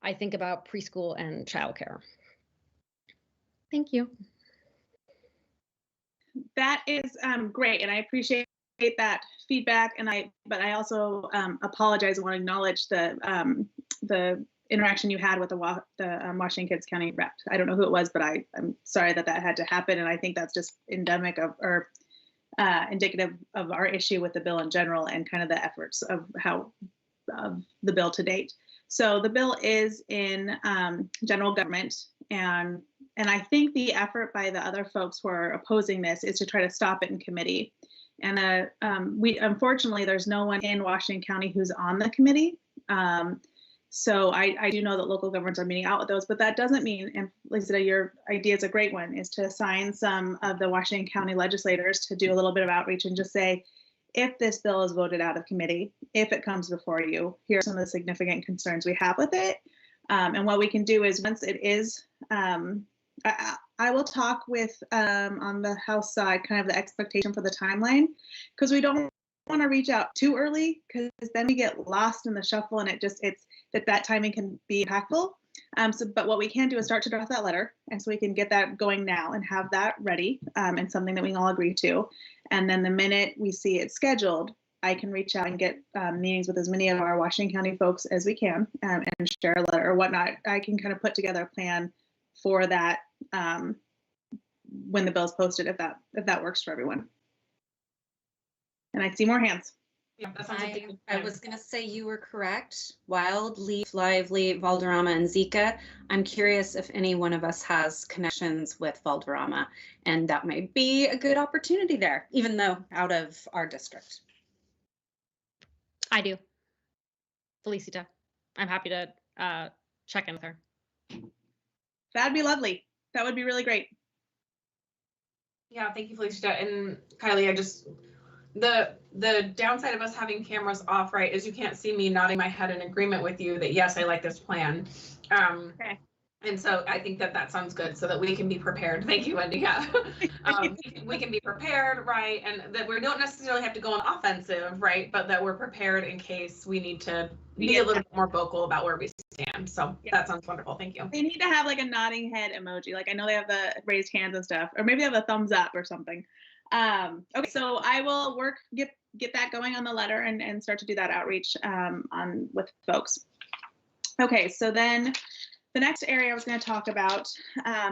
I think about preschool and childcare. Thank you. That is great, and I appreciate that feedback. But I also apologize and want to acknowledge the interaction you had with the Washington Kids County rep. I don't know who it was, but I'm sorry that had to happen, and I think that's just endemic of or indicative of our issue with the bill in general and kind of the efforts of the bill to date. So the bill is in general government, and I think the effort by the other folks who are opposing this is to try to stop it in committee. And we unfortunately there's no one in Washington County who's on the committee. So I do know that local governments are meeting out with those, but that doesn't mean, and Lisa, your idea is a great one, is to assign some of the Washington County legislators to do a little bit of outreach and just say, if this bill is voted out of committee, if it comes before you, here are some of the significant concerns we have with it. And what we can do is once it is, I will talk with on the House side, kind of the expectation for the timeline, because we don't want to reach out too early, because then we get lost in the shuffle, and it's that timing can be impactful. But what we can do is start to draft that letter, and so we can get that going now and have that ready and something that we can all agree to. And then the minute we see it scheduled, I can reach out and get meetings with as many of our Washington County folks as we can and share a letter or whatnot. I can kind of put together a plan for that when the bill is posted, if that works for everyone. And I see more hands. Yeah, that sounds like I was going to say you were correct. Wild, Leaf, Lively, Valderrama, and Zika. I'm curious if any one of us has connections with Valderrama, and that may be a good opportunity there, even though out of our district. I do. Felicita. I'm happy to check in with her. That'd be lovely. That would be really great. Yeah, thank you, Felicia. And Kylie, the downside of us having cameras off, right, is you can't see me nodding my head in agreement with you that yes, I like this plan. Okay. And so I think that sounds good, so that we can be prepared. Thank you, Wendy. Yeah. We can be prepared, right, and that we don't necessarily have to go on offensive, right, but that we're prepared in case we need to be a little bit more vocal about where we stand. So that sounds wonderful. Thank you. They need to have like a nodding head emoji. Like I know they have the raised hands and stuff, or maybe they have a thumbs up or something. Okay, so I will get that going on the letter and start to do that outreach with folks. Okay, so then the next area I was going to talk about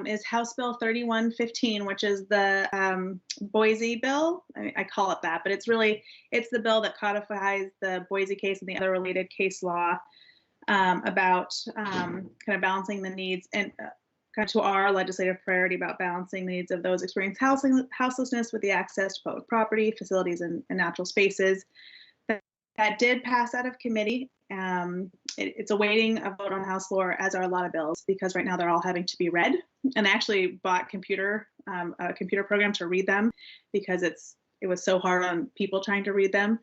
is House Bill 3115, which is the Boise bill. I call it that, but it's the bill that codifies the Boise case and the other related case law about kind of balancing the needs and kind of to our legislative priority about balancing the needs of those experiencing houselessness with the access to public property, facilities, and natural spaces. That did pass out of committee. It's awaiting a vote on the House floor, as are a lot of bills, because right now they're all having to be read. And I actually bought a computer program to read them because it was so hard on people trying to read them.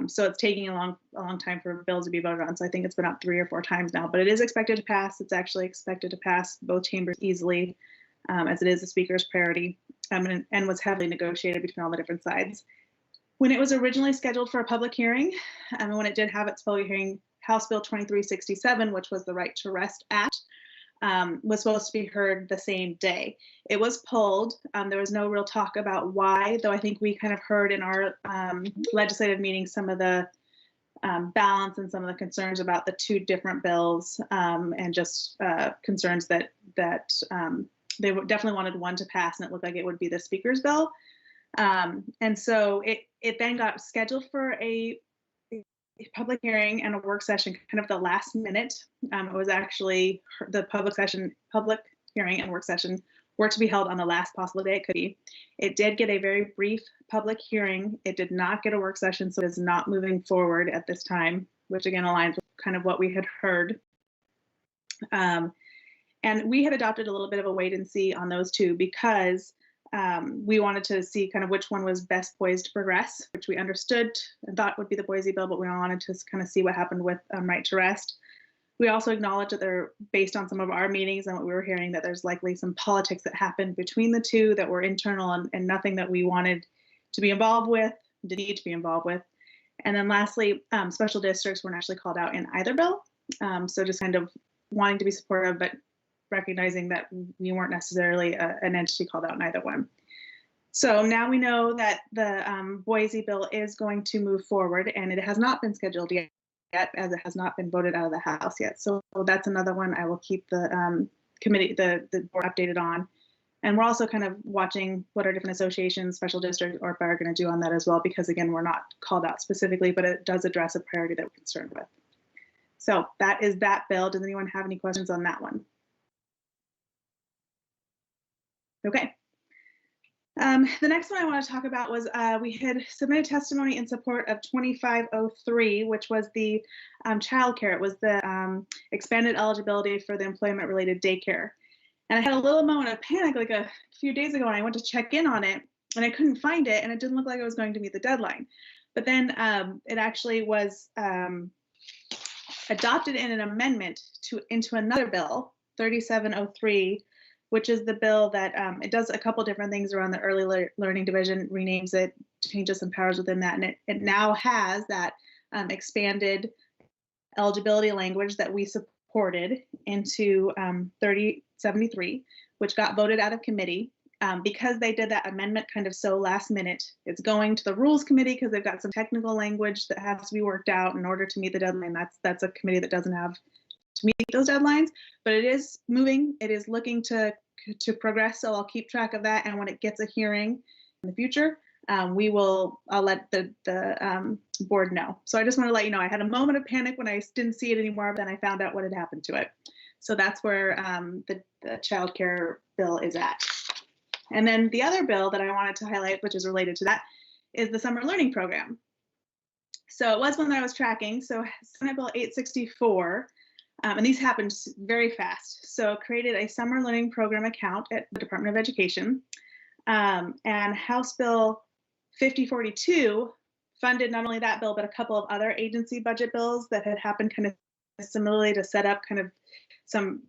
So it's taking a long time for bills to be voted on. So I think it's been up 3 or 4 times now, but it is expected to pass. It's actually expected to pass both chambers easily, as it is the Speaker's priority, and was heavily negotiated between all the different sides. When it was originally scheduled for a public hearing, and when it did have its public hearing, House Bill 2367, which was the Right to Rest Act, was supposed to be heard the same day. It was pulled. There was no real talk about why, though I think we kind of heard in our legislative meetings some of the balance and some of the concerns about the 2 different bills, and just concerns that they definitely wanted one to pass, and it looked like it would be the Speaker's bill. And so it then got scheduled for a public hearing and a work session kind of the last minute. It was actually the public hearing and work session were to be held on the last possible day it could be. It did get a very brief public hearing. It did not get a work session, so it is not moving forward at this time, which again aligns with kind of what we had heard. And And we had adopted a little bit of a wait and see on those two because we wanted to see kind of which one was best poised to progress, which we understood and thought would be the Boise bill, but we wanted to kind of see what happened with right to rest. We also acknowledge that they're based on some of our meetings and what we were hearing, that there's likely some politics that happened between the two that were internal and nothing that we wanted to be involved with, didn't need to be involved with. And then lastly, special districts weren't actually called out in either bill. So just kind of wanting to be supportive, but recognizing that we weren't necessarily an entity called out in either one. So now we know that the Boise bill is going to move forward, and it has not been scheduled yet, as it has not been voted out of the House yet. So that's another one I will keep the committee, the board updated on. And we're also kind of watching what our different associations, special districts, or are going to do on that as well, because again, we're not called out specifically, but it does address a priority that we're concerned with. So that is that bill. Does anyone have any questions on that one? Okay. The next one I want to talk about was we had submitted testimony in support of 2503, which was the childcare. It was the expanded eligibility for the employment-related daycare. And I had a little moment of panic like a few days ago, and I went to check in on it, and I couldn't find it, and it didn't look like it was going to meet the deadline. But then it actually was adopted in an amendment into another bill, 3703, which is the bill that it does a couple different things around the early learning division, renames it, changes some powers within that, and it now has that expanded eligibility language that we supported into 3073, which got voted out of committee. Because they did that amendment kind of so last minute, it's going to the rules committee because they've got some technical language that has to be worked out in order to meet the deadline. That's a committee that doesn't have to meet those deadlines, but it is moving. It is looking to progress, so I'll keep track of that. And when it gets a hearing in the future, I'll let the board know. So I just want to let you know, I had a moment of panic when I didn't see it anymore, but then I found out what had happened to it. So that's where the child care bill is at. And then the other bill that I wanted to highlight, which is related to that, is the summer learning program. So it was one that I was tracking. So Senate Bill 864, and these happened very fast. So created a summer learning program account at the Department of Education. And House Bill 5042 funded not only that bill, but a couple of other agency budget bills that had happened kind of similarly to set up kind of some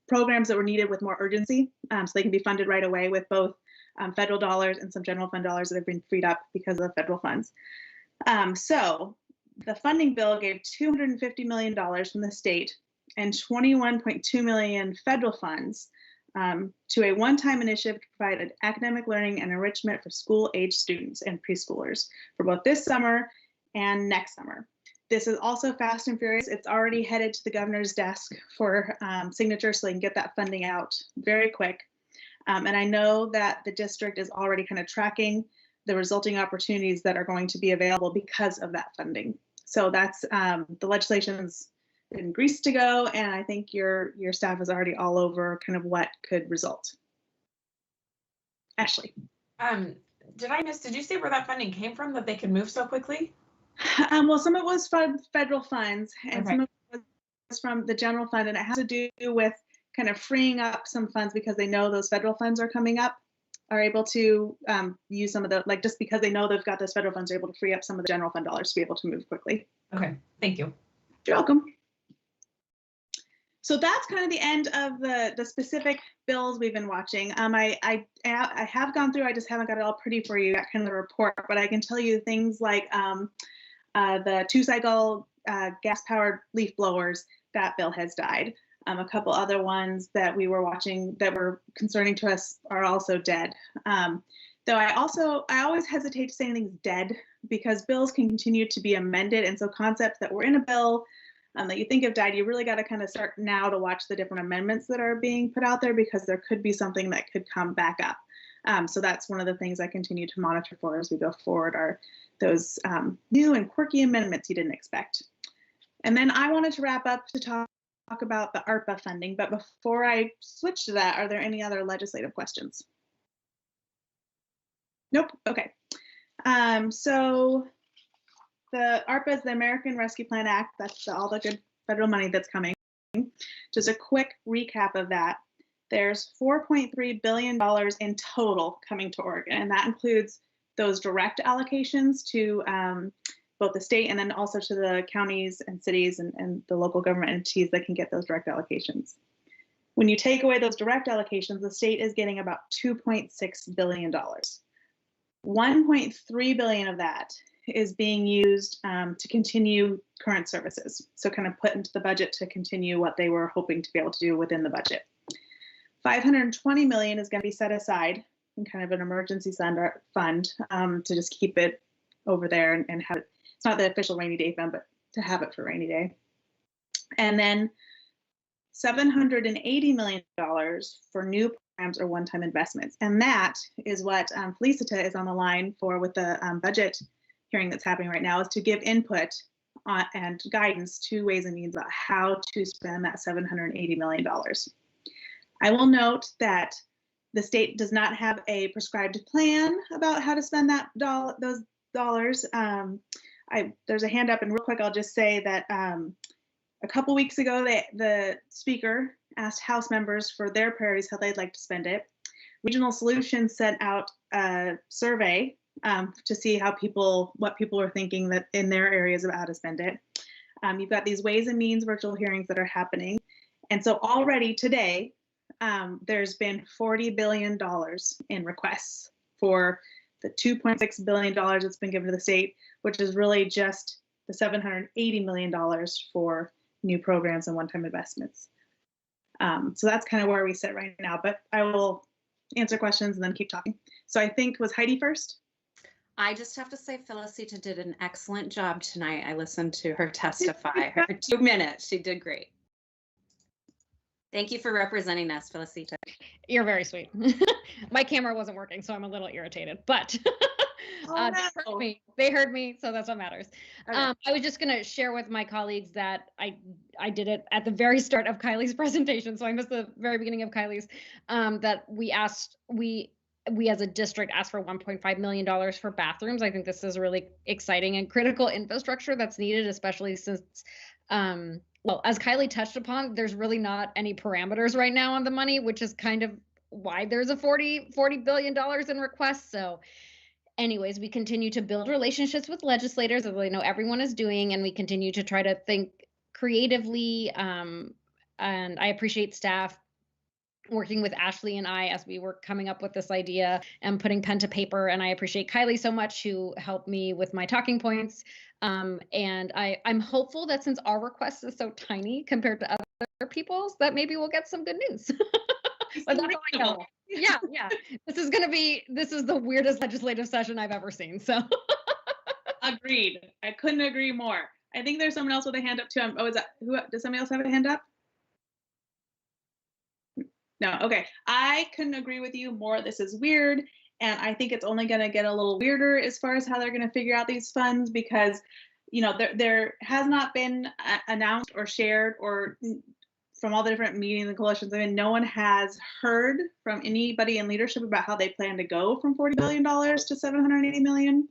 programs that were needed with more urgency, so they can be funded right away with both federal dollars and some general fund dollars that have been freed up because of the federal funds. So the funding bill gave $250 million from the state and $21.2 million federal funds to a one-time initiative to provide academic learning and enrichment for school-age students and preschoolers for both this summer and next summer. This is also fast and furious. It's already headed to the governor's desk for signature, so they can get that funding out very quick. And I know that the district is already kind of tracking the resulting opportunities that are going to be available because of that funding. So that's the legislation's in grease to go, and I think your staff is already all over kind of what could result. Ashley. Did I miss, did you say where that funding came from that they could move so quickly? Well, some of it was from federal funds and Okay. some of it was from the general fund, and it has to do with kind of freeing up some funds because they know those federal funds are coming up, are able to use some of the, like just because they know they've got those federal funds, are able to free up some of the general fund dollars to be able to move quickly. Okay, thank you. You're welcome. So that's kind of the end of the specific bills we've been watching. I have gone through, I just haven't got it all pretty for you, that kind of report, but I can tell you things like the 2-cycle gas-powered leaf blowers, that bill has died. A couple other ones that we were watching that were concerning to us are also dead. Though I always hesitate to say anything's dead because bills can continue to be amended, and so concepts that were in a bill that you think have died, you really got to kind of start now to watch the different amendments that are being put out there because there could be something that could come back up. So that's one of the things I continue to monitor for as we go forward, are those new and quirky amendments you didn't expect. And then I wanted to wrap up to talk about the ARPA funding, but before I switch to that, are there any other legislative questions? Nope, okay. So the ARPA is the American Rescue Plan Act. That's all the good federal money that's coming. Just a quick recap of that. There's $4.3 billion in total coming to Oregon, and that includes those direct allocations to both the state and then also to the counties and cities and the local government entities that can get those direct allocations. When you take away those direct allocations, the state is getting about $2.6 billion. $1.3 billion of that is being used to continue current services. So kind of put into the budget to continue what they were hoping to be able to do within the budget. $520 million is going to be set aside in kind of an emergency fund to just keep it over there and have it. It's not the official rainy day fund, but to have it for rainy day. And then $780 million for new programs or one-time investments. And that is what Felicita is on the line for with the budget hearing that's happening right now, is to give input on, and guidance to Ways and Means about how to spend that $780 million. I will note that the state does not have a prescribed plan about how to spend those dollars. There's a hand up, and real quick, I'll just say that a couple weeks ago, the speaker asked House members for their priorities, how they'd like to spend it. Regional Solutions sent out a survey to see what people are thinking that in their areas about how to spend it. You've got these Ways and Means virtual hearings that are happening. And so already today, there's been $40 billion in requests for the $2.6 billion that's been given to the state, which is really just the $780 million for new programs and one-time investments. So that's kind of where we sit right now, but I will answer questions and then keep talking. So I think, was Heidi first? I just have to say Felicita did an excellent job tonight. I listened to her testify. Her 2 minutes, she did great. Thank you for representing us, Felicita. You're very sweet. My camera wasn't working, so I'm a little irritated, but they heard me, so that's what matters. Okay. I was just going to share with my colleagues that I did it at the very start of Kylie's presentation, so I missed the very beginning of Kylie's, that we as a district asked for $1.5 million for bathrooms. I think this is really exciting and critical infrastructure that's needed, especially since well, as Kylie touched upon, there's really not any parameters right now on the money, which is kind of why there's a $40 billion in requests. So anyways, we continue to build relationships with legislators, as I know everyone is doing, and we continue to try to think creatively. And I appreciate staff working with Ashley and I as we were coming up with this idea and putting pen to paper. And I appreciate Kylie so much, who helped me with my talking points. And I'm hopeful that since our request is so tiny compared to other people's, that maybe we'll get some good news. But that's all I know. Yeah. This is the weirdest legislative session I've ever seen. So agreed. I couldn't agree more. I think there's someone else with a hand up too. Oh, is that who? Does somebody else have a hand up? No, okay. I couldn't agree with you more. This is weird. And I think it's only going to get a little weirder as far as how they're going to figure out these funds, because, you know, there has not been announced or shared or from all the different meetings and coalitions. I mean, no one has heard from anybody in leadership about how they plan to go from $40 billion to $780 million.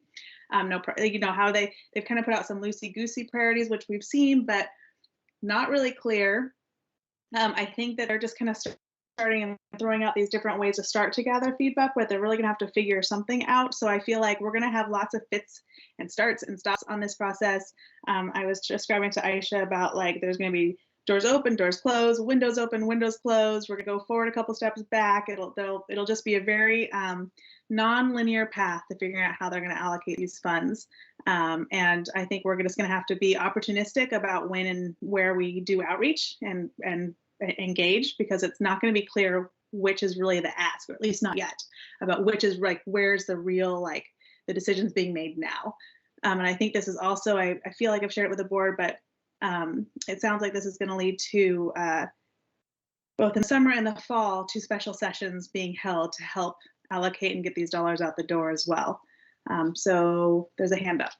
You know, how they've kind of put out some loosey-goosey priorities, which we've seen, but not really clear. I think that they're just kind of starting and throwing out these different ways to start to gather feedback, but they're really gonna have to figure something out. So I feel like we're gonna have lots of fits and starts and stops on this process. I was describing to Aisha about, like, there's gonna be doors open, doors closed, windows open, windows closed. We're gonna go forward a couple steps back. It'll just be a very non-linear path to figuring out how they're gonna allocate these funds. And I think we're just gonna have to be opportunistic about when and where we do outreach and engage, because it's not going to be clear which is really the ask, or at least not yet, about which is like, where's the real, like, the decisions being made now. And I think this is also, I feel like I've shared it with the board, but it sounds like this is going to lead to both in the summer and the fall, 2 special sessions being held to help allocate and get these dollars out the door as well. So there's a hand up.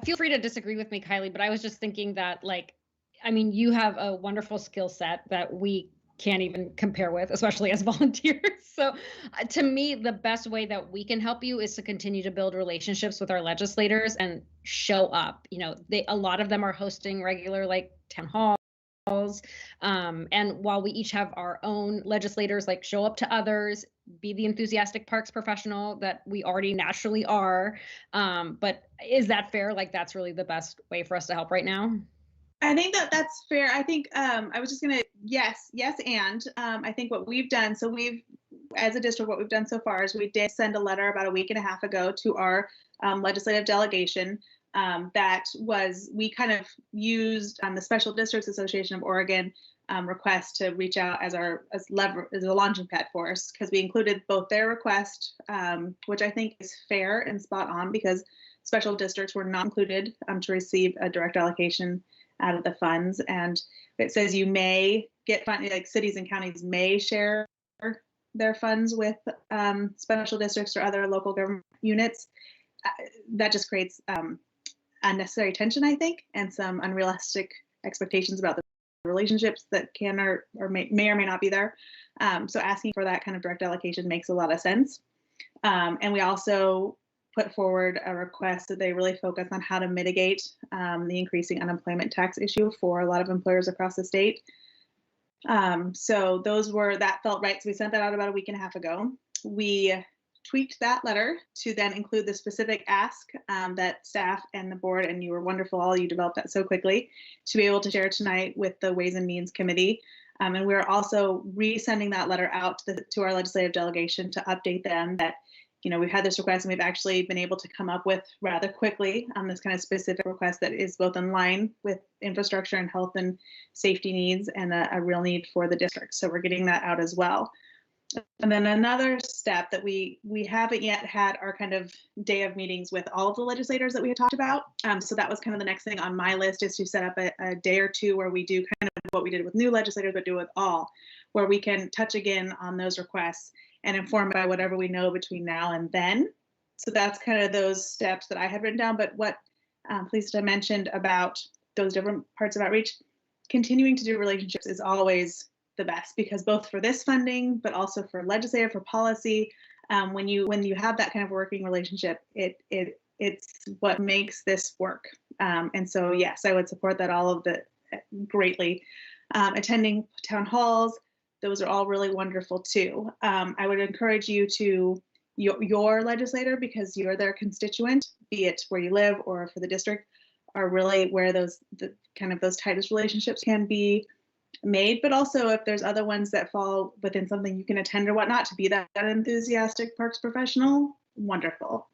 Feel free to disagree with me, Kylie, but I was just thinking that, like, I mean, you have a wonderful skill set that we can't even compare with, especially as volunteers. So to me, the best way that we can help you is to continue to build relationships with our legislators and show up. You know, a lot of them are hosting regular, like, town hall And while we each have our own legislators, like show up to others, be the enthusiastic parks professional that we already naturally are. But is that fair? Like, that's really the best way for us to help right now? I think that that's fair. I think I was just gonna, yes, and I think what we've done, so we've, as a district, what we've done so far is we did send a letter about a week and a half ago to our legislative delegation. That was, we kind of used the Special Districts Association of Oregon request to reach out as a launching pad for us, because we included both their request, which I think is fair and spot on, because special districts were not included to receive a direct allocation out of the funds. And it says you may get funding, like cities and counties may share their funds with special districts or other local government units. That just creates unnecessary tension, I think, and some unrealistic expectations about the relationships that can or may or may not be there. So asking for that kind of direct allocation makes a lot of sense. And we also put forward a request that they really focus on how to mitigate the increasing unemployment tax issue for a lot of employers across the state. So that felt right. So we sent that out about a week and a half ago. We tweaked that letter to then include the specific ask that staff and the board, and you were wonderful, all you developed that so quickly, to be able to share tonight with the Ways and Means Committee. And we're also resending that letter out to our legislative delegation to update them that, you know, we've had this request and we've actually been able to come up with rather quickly on this kind of specific request that is both in line with infrastructure and health and safety needs and a real need for the district. So we're getting that out as well. And then another step that we haven't yet had our kind of day of meetings with all of the legislators that we had talked about. So that was kind of the next thing on my list, is to set up a day or two where we do kind of what we did with new legislators, but do with all, where we can touch again on those requests and inform by whatever we know between now and then. So that's kind of those steps that I had written down. But what Felicita mentioned about those different parts of outreach, continuing to do relationships is always the best, because both for this funding, but also for legislative, for policy, when you have that kind of working relationship, it's what makes this work. And so yes, I would support that all of the greatly. Attending town halls, those are all really wonderful too. I would encourage you to your legislator, because you're their constituent, be it where you live or for the district, are really where those tightest relationships can be made. But also if there's other ones that fall within something you can attend or whatnot, to be that enthusiastic parks professional, wonderful.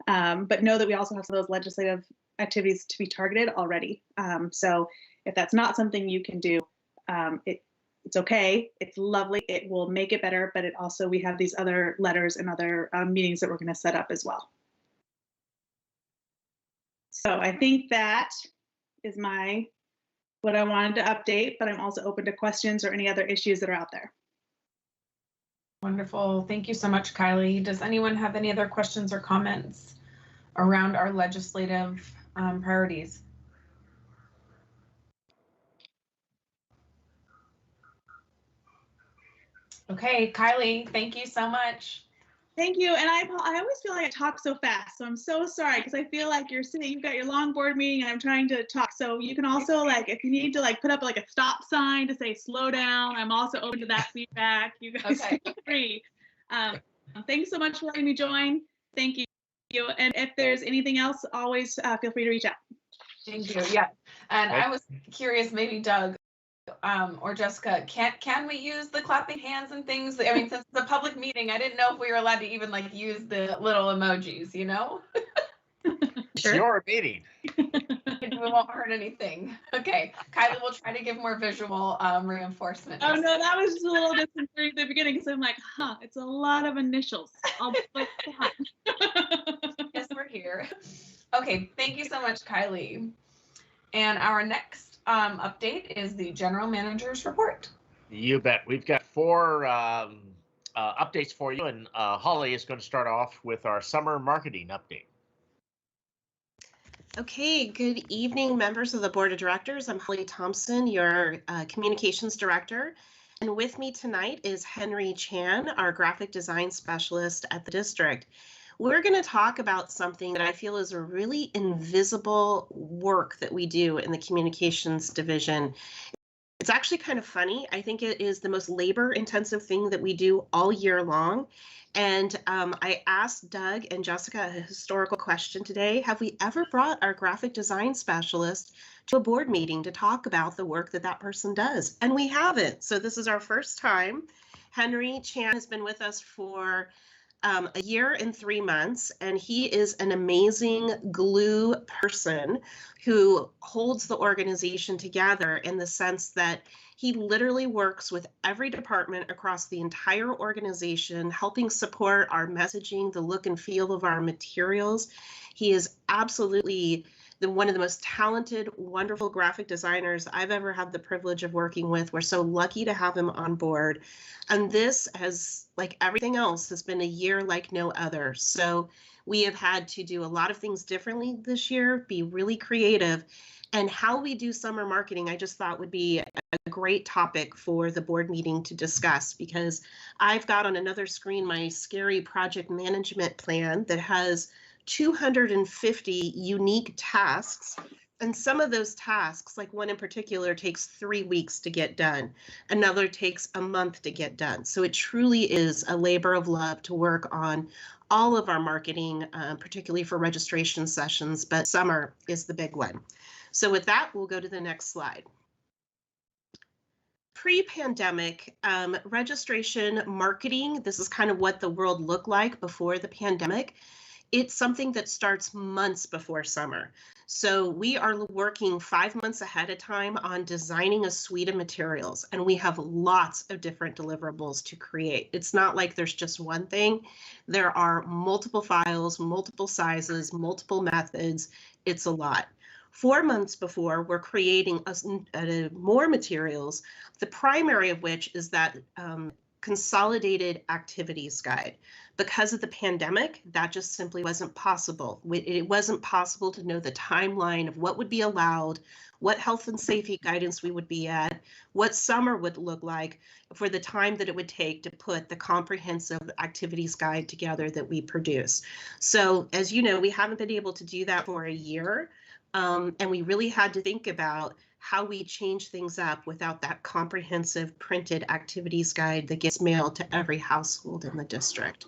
But know that we also have some of those legislative activities to be targeted already. So if that's not something you can do, it's okay, it's lovely, it will make it better, but it also, we have these other letters and other meetings that we're going to set up as well. So I think that is what I wanted to update, but I'm also open to questions or any other issues that are out there. Wonderful. Thank you so much, Kylie. Does anyone have any other questions or comments around our legislative priorities? Okay, Kylie, thank you so much. Thank you. And I always feel like I talk so fast, so I'm so sorry, because I feel like you've got your long board meeting and I'm trying to talk. So you can also, like, if you need to put up a stop sign to say slow down, I'm also open to that feedback. You guys feel free. Thanks so much for letting me join. Thank you. And if there's anything else, always feel free to reach out. Thank you. Yeah. And I was curious, maybe Doug or Jessica, can we use the clapping hands and things? I mean, since it's a public meeting, I didn't know if we were allowed to even use the little emojis, you know? It's your meeting. We won't hurt anything. Okay, Kylie will try to give more visual reinforcement. Oh no, that was just a little disconcerting at the beginning, because I'm like, it's a lot of initials. Yes, we're here. Okay, thank you so much, Kylie. And our next update is the general manager's report. You bet. We've got 4 updates for you, and Holly is going to start off with our summer marketing update. Okay, good evening, members of the Board of Directors. I'm Holly Thompson, your Communications Director. And with me tonight is Henry Chan, our Graphic Design Specialist at the district. We're going to talk about something that I feel is a really invisible work that we do in the Communications Division. It's actually kind of funny. I think it is the most labor-intensive thing that we do all year long. And I asked Doug and Jessica a historical question today. Have we ever brought our graphic design specialist to a board meeting to talk about the work that that person does? And we haven't. So this is our first time. Henry Chan has been with us for a year and 3 months, and he is an amazing glue person who holds the organization together in the sense that he literally works with every department across the entire organization, helping support our messaging, the look and feel of our materials. He is absolutely one of the most talented, wonderful graphic designers I've ever had the privilege of working with. We're so lucky to have him on board. And this has, like everything else, has been a year like no other. So we have had to do a lot of things differently this year, be really creative. And how we do summer marketing, I just thought would be a great topic for the board meeting to discuss, because I've got on another screen my scary project management plan that has 250 unique tasks. And some of those tasks, like one in particular, takes 3 weeks to get done. Another takes a month to get done. So it truly is a labor of love to work on all of our marketing, particularly for registration sessions, but summer is the big one. So with that, we'll go to the next slide. Pre-pandemic registration marketing, this is kind of what the world looked like before the pandemic. It's something that starts months before summer. So we are working 5 months ahead of time on designing a suite of materials, and we have lots of different deliverables to create. It's not like there's just one thing. There are multiple files, multiple sizes, multiple methods. It's a lot. 4 months before, we're creating more materials, the primary of which is that consolidated activities guide. Because of the pandemic, that just simply wasn't possible. It wasn't possible to know the timeline of what would be allowed, what health and safety guidance we would be at, what summer would look like for the time that it would take to put the comprehensive activities guide together that we produce. So as you know, we haven't been able to do that for a year. And we really had to think about how we change things up without that comprehensive printed activities guide that gets mailed to every household in the district.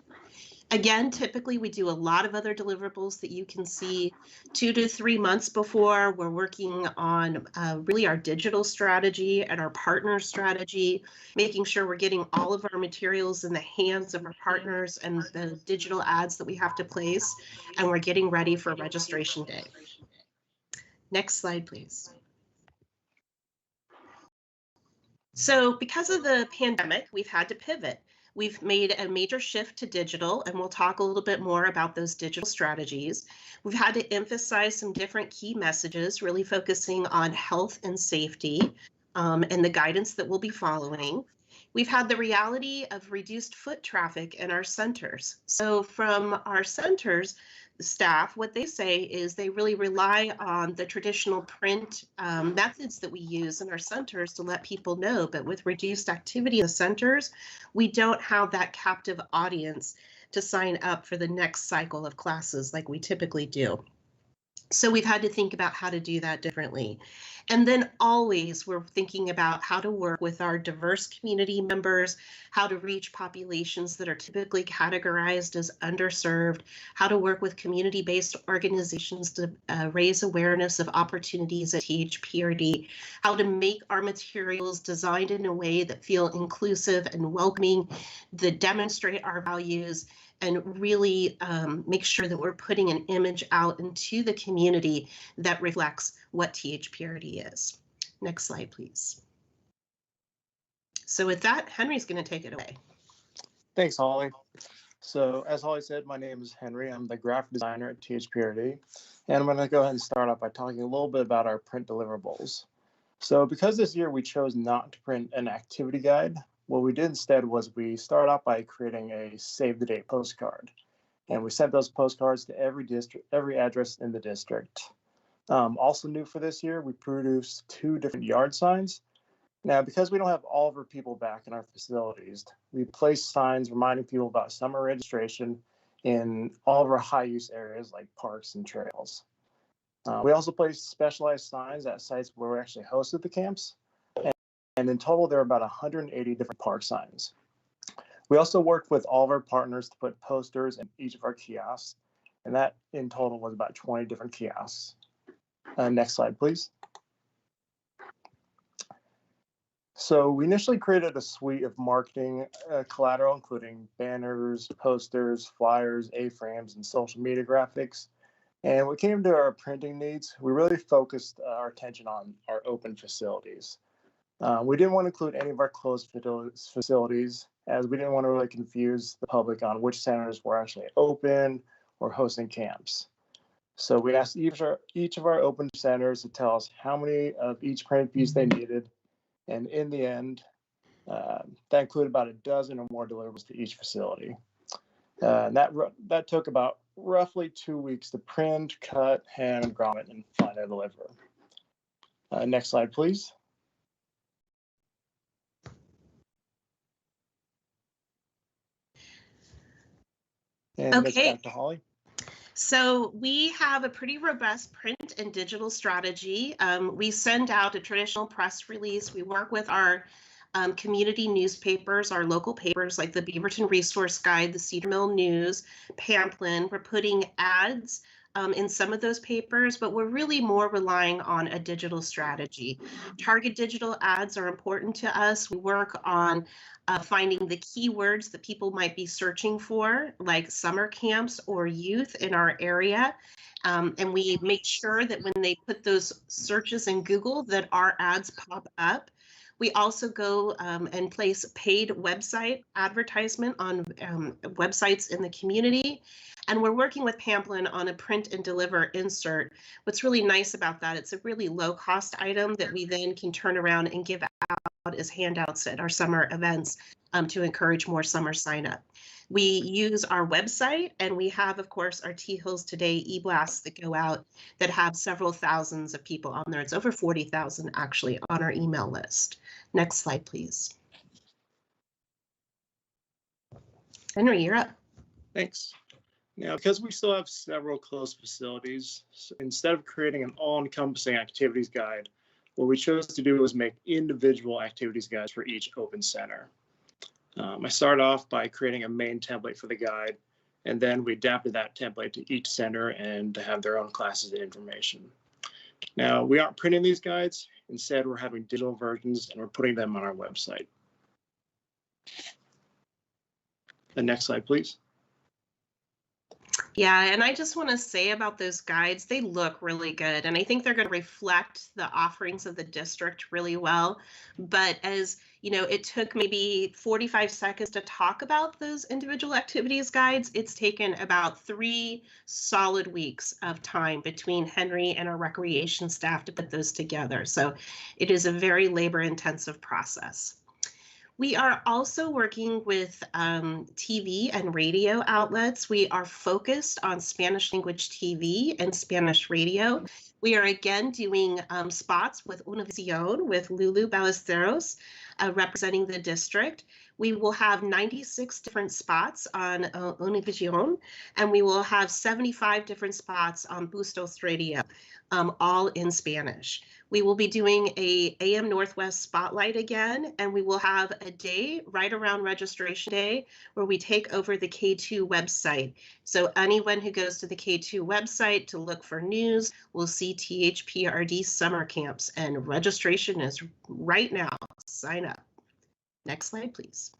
Again, typically we do a lot of other deliverables that you can see 2 to 3 months before. We're working on really our digital strategy and our partner strategy, making sure we're getting all of our materials in the hands of our partners and the digital ads that we have to place, and we're getting ready for registration day. Next slide, please. So because of the pandemic, we've had to pivot. We've made a major shift to digital, and we'll talk a little bit more about those digital strategies. We've had to emphasize some different key messages, really focusing on health and safety and the guidance that we'll be following. We've had the reality of reduced foot traffic in our centers. So from our centers, staff, what they say is they really rely on the traditional print methods that we use in our centers to let people know. But with reduced activity in the centers, we don't have that captive audience to sign up for the next cycle of classes like we typically do. So we've had to think about how to do that differently. And then always we're thinking about how to work with our diverse community members, how to reach populations that are typically categorized as underserved, how to work with community-based organizations to raise awareness of opportunities at THPRD, how to make our materials designed in a way that feel inclusive and welcoming, that demonstrate our values, and really make sure that we're putting an image out into the community that reflects what THPRD is. Next slide, please. So with that, Henry's going to take it away. Thanks, Holly. So as Holly said, my name is Henry. I'm the graphic designer at THPRD. And I'm going to go ahead and start off by talking a little bit about our print deliverables. So because this year we chose not to print an activity guide, what we did instead was we started off by creating a save the date postcard. And we sent those postcards to every address in the district. Also new for this year, we produced 2 different yard signs. Now, because we don't have all of our people back in our facilities, we placed signs reminding people about summer registration in all of our high use areas like parks and trails. We also placed specialized signs at sites where we actually hosted the camps. And in total, there are about 180 different park signs. We also worked with all of our partners to put posters in each of our kiosks, and that in total was about 20 different kiosks. Next slide, please. So we initially created a suite of marketing collateral, including banners, posters, flyers, A-frames, and social media graphics. And when it came to our printing needs, we really focused our attention on our open facilities. We didn't want to include any of our closed facilities, as we didn't want to really confuse the public on which centers were actually open or hosting camps. So we asked each of our open centers to tell us how many of each printed piece they needed. And in the end, that included about a dozen or more deliverables to each facility. And that took about roughly 2 weeks to print, cut, hand, grommet, and finally deliver. Next slide, please. And Okay. back to Holly. So we have a pretty robust print and digital strategy. We send out a traditional press release. We work with our community newspapers, our local papers like the Beaverton Resource Guide, the Cedar Mill News, Pamplin. We're putting ads in some of those papers, but we're really more relying on a digital strategy. Target digital ads are important to us. We work on finding the keywords that people might be searching for, like summer camps or youth in our area. And we make sure that when they put those searches in Google that our ads pop up. We also go and place paid website advertisement on websites in the community. And we're working with Pamplin on a print and deliver insert. What's really nice about that, it's a really low cost item that we then can turn around and give out as handouts at our summer events to encourage more summer sign up. We use our website, and we have, of course, our Tea Hills Today e-blasts that go out that have several thousands of people on there. It's over 40,000 actually on our email list. Next slide, please. Henry, you're up. Thanks. Now, because we still have several closed facilities, so instead of creating an all-encompassing activities guide, what we chose to do was make individual activities guides for each open center. I started off by creating a main template for the guide, and then we adapted that template to each center and to have their own classes and information. Now, we aren't printing these guides. Instead, we're having digital versions and we're putting them on our website. The next slide, please. Yeah, and I just want to say about those guides, they look really good. And I think they're going to reflect the offerings of the district really well. But as you know, it took maybe 45 seconds to talk about those individual activities guides. It's taken about 3 solid weeks of time between Henry and our recreation staff to put those together. So it is a very labor intensive process. We are also working with TV and radio outlets. We are focused on Spanish language TV and Spanish radio. We are again doing spots with Univision, with Lulu Ballesteros representing the district. We will have 96 different spots on Univision, and we will have 75 different spots on Bustos Radio, all in Spanish. We will be doing a AM Northwest Spotlight again, and we will have a day right around registration day where we take over the K2 website. So anyone who goes to the K2 website to look for news will see THPRD summer camps, and registration is right now. Sign up. Next slide, please.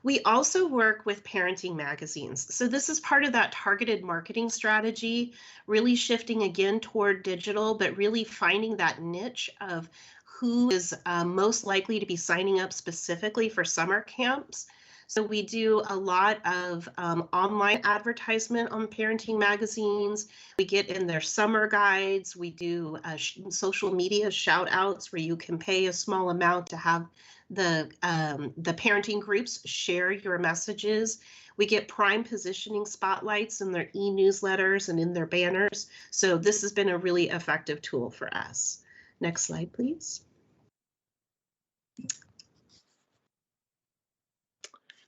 We also work with parenting magazines. So this is part of that targeted marketing strategy, really shifting again toward digital, but really finding that niche of who is most likely to be signing up specifically for summer camps. So we do a lot of online advertisement on parenting magazines. We get in their summer guides. We do social media shout outs where you can pay a small amount to have the parenting groups share your messages. We get prime positioning spotlights in their e-newsletters and in their banners. So this has been a really effective tool for us. Next slide, please.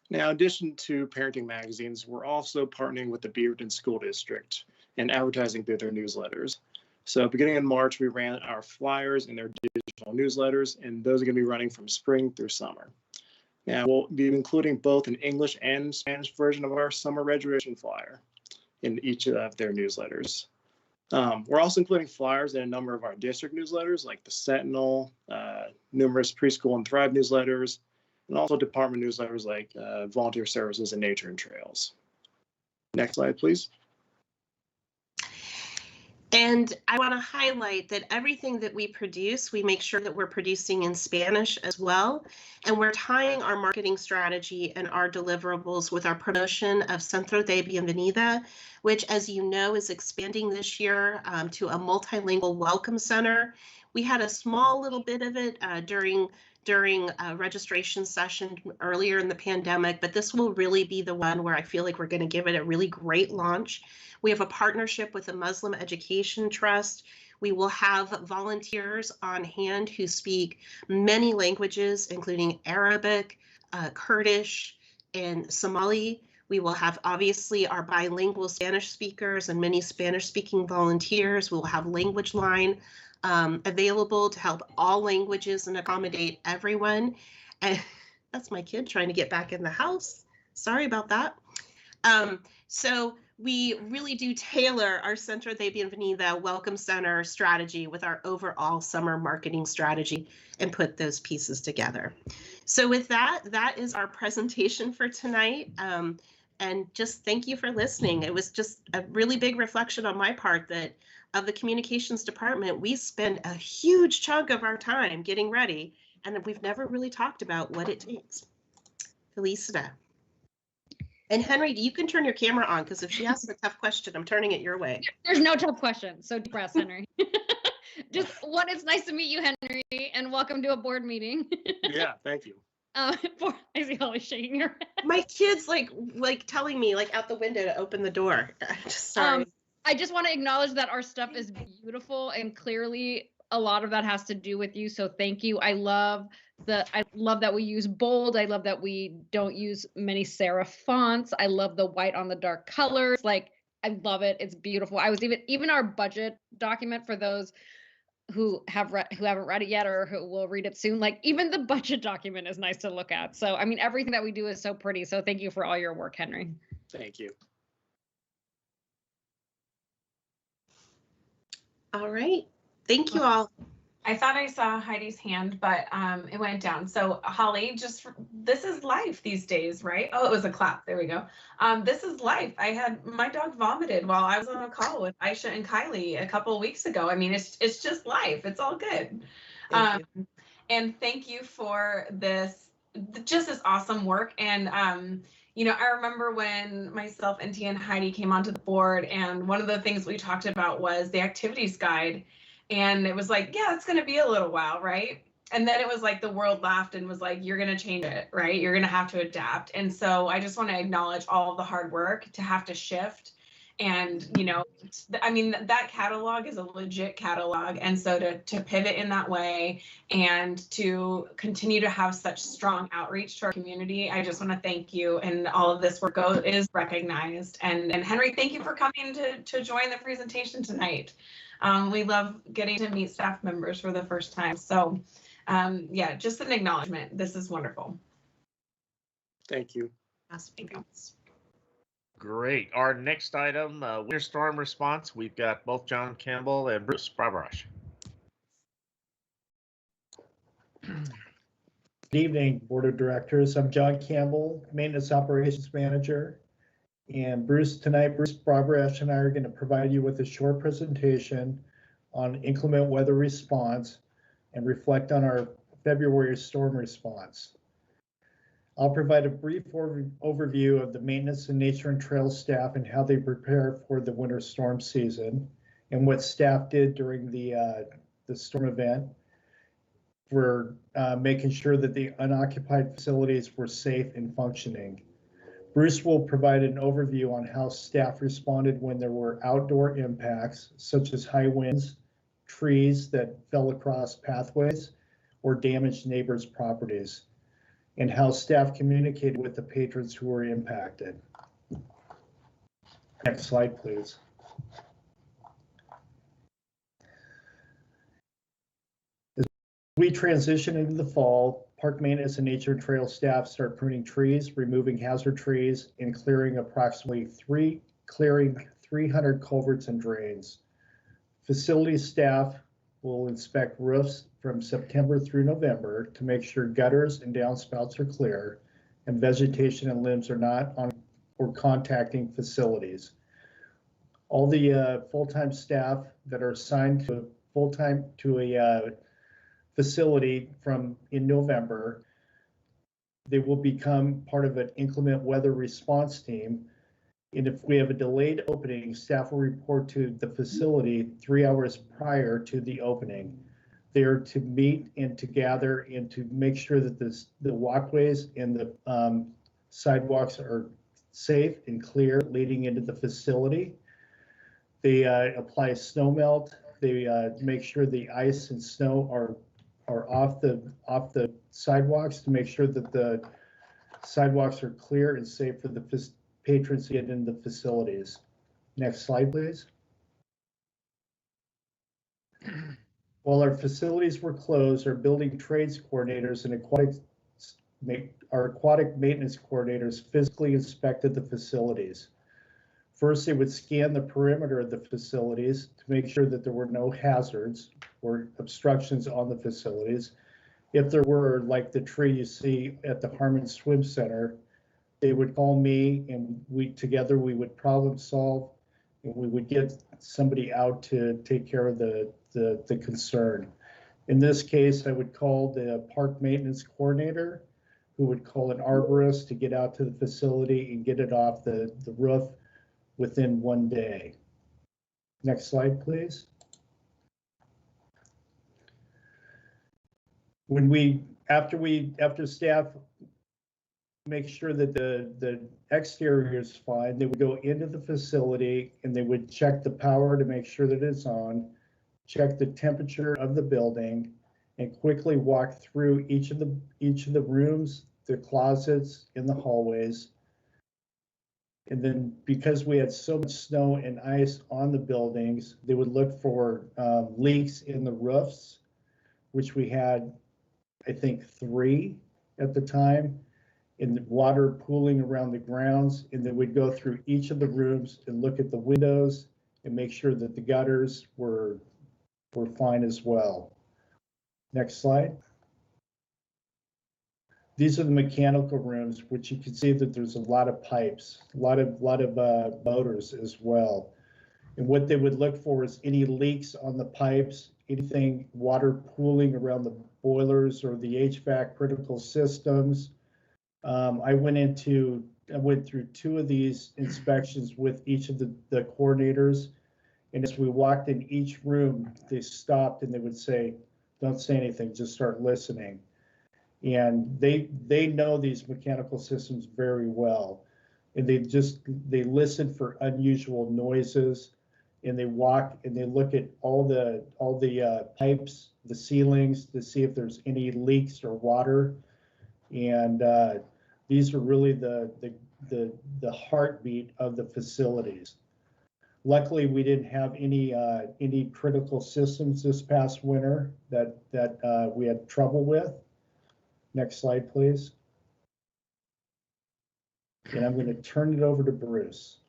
Now, in addition to parenting magazines, we're also partnering with the Beaverton School District and advertising through their newsletters. So beginning in March, we ran our flyers in their digital newsletters, and those are going to be running from spring through summer. Now, we'll be including both an English and Spanish version of our summer registration flyer in each of their newsletters. We're also including flyers in a number of our district newsletters, like the Sentinel, numerous preschool and Thrive newsletters, and also department newsletters like Volunteer Services and Nature and Trails. Next slide, please. And I want to highlight that everything that we produce, we make sure that we're producing in Spanish as well. And we're tying our marketing strategy and our deliverables with our promotion of Centro de Bienvenida, which, as you know, is expanding this year to a multilingual welcome center. We had a small little bit of it during a registration session earlier in the pandemic, but this will really be the one where I feel like we're going to give it a really great launch. We have a partnership with the Muslim Education Trust. We will have volunteers on hand who speak many languages, including Arabic, Kurdish, and Somali. We will have, obviously, our bilingual Spanish speakers and many Spanish-speaking volunteers. We'll have Language Line available to help all languages and accommodate everyone. And that's my kid trying to get back in the house. Sorry about that. So we really do tailor our Centro de Bienvenida Welcome Center strategy with our overall summer marketing strategy and put those pieces together. So with that, that is our presentation for tonight. And just thank you for listening. It was just a really big reflection on my part that of the communications department, we spend a huge chunk of our time getting ready, and we've never really talked about what it takes. Felicita. And Henry, you can turn your camera on, because if she asks a tough question, I'm turning it your way. There's no tough question. So deep breaths, Henry. Just one, it's nice to meet you, Henry, and welcome to a board meeting. Yeah, thank you. I see Holly shaking her head. My kid's like telling me like out the window to open the door. Sorry. I just want to acknowledge that our stuff is beautiful, and clearly a lot of that has to do with you. So thank you. I love that we use bold. I love that we don't use many serif fonts. I love the white on the dark colors. Like, I love it. It's beautiful. I was even our budget document for those who haven't read it yet or who will read it soon. Like, even the budget document is nice to look at. So, I mean, everything that we do is so pretty. So thank you for all your work, Henry. Thank you. All right. Thank you all. I thought I saw Heidi's hand, but it went down. So Holly, this is life these days, right? Oh, it was a clap. There we go. This is life. My dog vomited while I was on a call with Aisha and Kylie a couple of weeks ago. I mean, it's just life. It's all good. And thank you for this awesome work. And I remember when myself and Tia and Heidi came onto the board, and one of the things we talked about was the activities guide. And it was like, yeah, it's going to be a little while, right? And then it was like the world laughed and was like, you're going to change it, right? You're going to have to adapt. And so I just want to acknowledge all of the hard work to have to shift. And, I mean, that catalog is a legit catalog. And so to pivot in that way and to continue to have such strong outreach to our community, I just want to thank you. And all of this work is recognized. And Henry, thank you for coming to join the presentation tonight. We love getting to meet staff members for the first time. So yeah, just an acknowledgement. This is wonderful. Thank you. Thank you. Great. Our next item, winter storm response. We've got both John Campbell and Bruce Barbarash. Good evening, Board of Directors. I'm John Campbell, Maintenance Operations Manager. And Bruce Barbarash and I are going to provide you with a short presentation on inclement weather response and reflect on our February storm response. I'll provide a brief overview of the maintenance and nature and trail staff and how they prepare for the winter storm season and what staff did during the storm event for making sure that the unoccupied facilities were safe and functioning. Bruce will provide an overview on how staff responded when there were outdoor impacts, such as high winds, trees that fell across pathways, or damaged neighbors' properties, and how staff communicated with the patrons who were impacted. Next slide, please. We transition into the fall. Park maintenance and nature and trail staff start pruning trees, removing hazard trees, and clearing approximately 300 culverts and drains. Facilities staff will inspect roofs from September through November to make sure gutters and downspouts are clear and vegetation and limbs are not on or contacting facilities. All the full-time staff that are assigned to a facility in November, they will become part of an inclement weather response team. And if we have a delayed opening, staff will report to the facility 3 hours prior to the opening. They are to meet and to gather and to make sure that the walkways and the sidewalks are safe and clear leading into the facility. They apply snow melt. They make sure the ice and snow are off the sidewalks to make sure that the sidewalks are clear and safe for the patrons to get into the facilities. Next slide, please. While our facilities were closed, our building trades coordinators and our aquatic maintenance coordinators physically inspected the facilities. First, they would scan the perimeter of the facilities to make sure that there were no hazards or obstructions on the facilities. If there were, like the tree you see at the Harmon Swim Center, they would call me and together we would problem solve and we would get somebody out to take care of the concern. In this case, I would call the park maintenance coordinator, who would call an arborist to get out to the facility and get it off the roof within 1 day. Next slide, please. After staff make sure that the exterior is fine, they would go into the facility and they would check the power to make sure that it's on, check the temperature of the building, and quickly walk through each of the rooms, the closets, in the hallways. And then because we had so much snow and ice on the buildings, they would look for leaks in the roofs, which we had, I think, 3 at the time, in the water pooling around the grounds. And then we'd go through each of the rooms and look at the windows and make sure that the gutters were fine as well. Next slide. These are the mechanical rooms, which you can see that there's a lot of pipes, a lot of motors as well. And what they would look for is any leaks on the pipes, anything water pooling around the boilers or the HVAC critical systems. I went through 2 of these inspections with each of the coordinators. And as we walked in each room, they stopped and they would say, "Don't say anything, just start listening." And they know these mechanical systems very well. And they listen for unusual noises, and they walk and they look at all the pipes, the ceilings, to see if there's any leaks or water. And these are really the heartbeat of the facilities. Luckily, we didn't have any critical systems this past winter that we had trouble with. Next slide, please. And I'm going to turn it over to Bruce.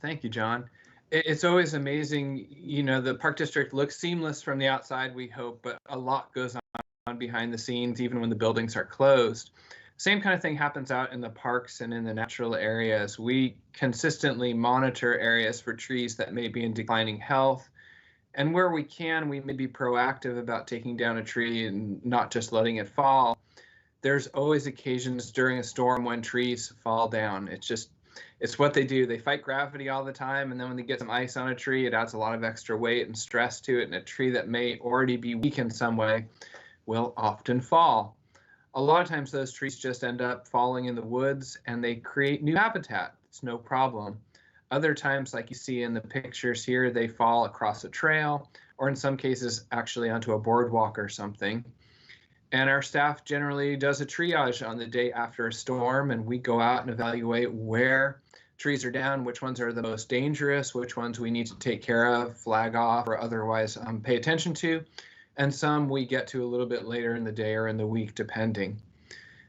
Thank you, John. It's always amazing, the park district looks seamless from the outside, we hope, but a lot goes on behind the scenes, even when the buildings are closed. Same kind of thing happens out in the parks and in the natural areas. We consistently monitor areas for trees that may be in declining health. And where we can, we may be proactive about taking down a tree and not just letting it fall. There's always occasions during a storm when trees fall down. It's what they do. They fight gravity all the time. And then when they get some ice on a tree, it adds a lot of extra weight and stress to it. And a tree that may already be weak in some way will often fall. A lot of times those trees just end up falling in the woods and they create new habitat. It's no problem. Other times, like you see in the pictures here, they fall across a trail, or in some cases actually onto a boardwalk or something. And our staff generally does a triage on the day after a storm, and we go out and evaluate where trees are down, which ones are the most dangerous, which ones we need to take care of, flag off, or otherwise pay attention to. and some we get to a little bit later in the day or in the week, depending.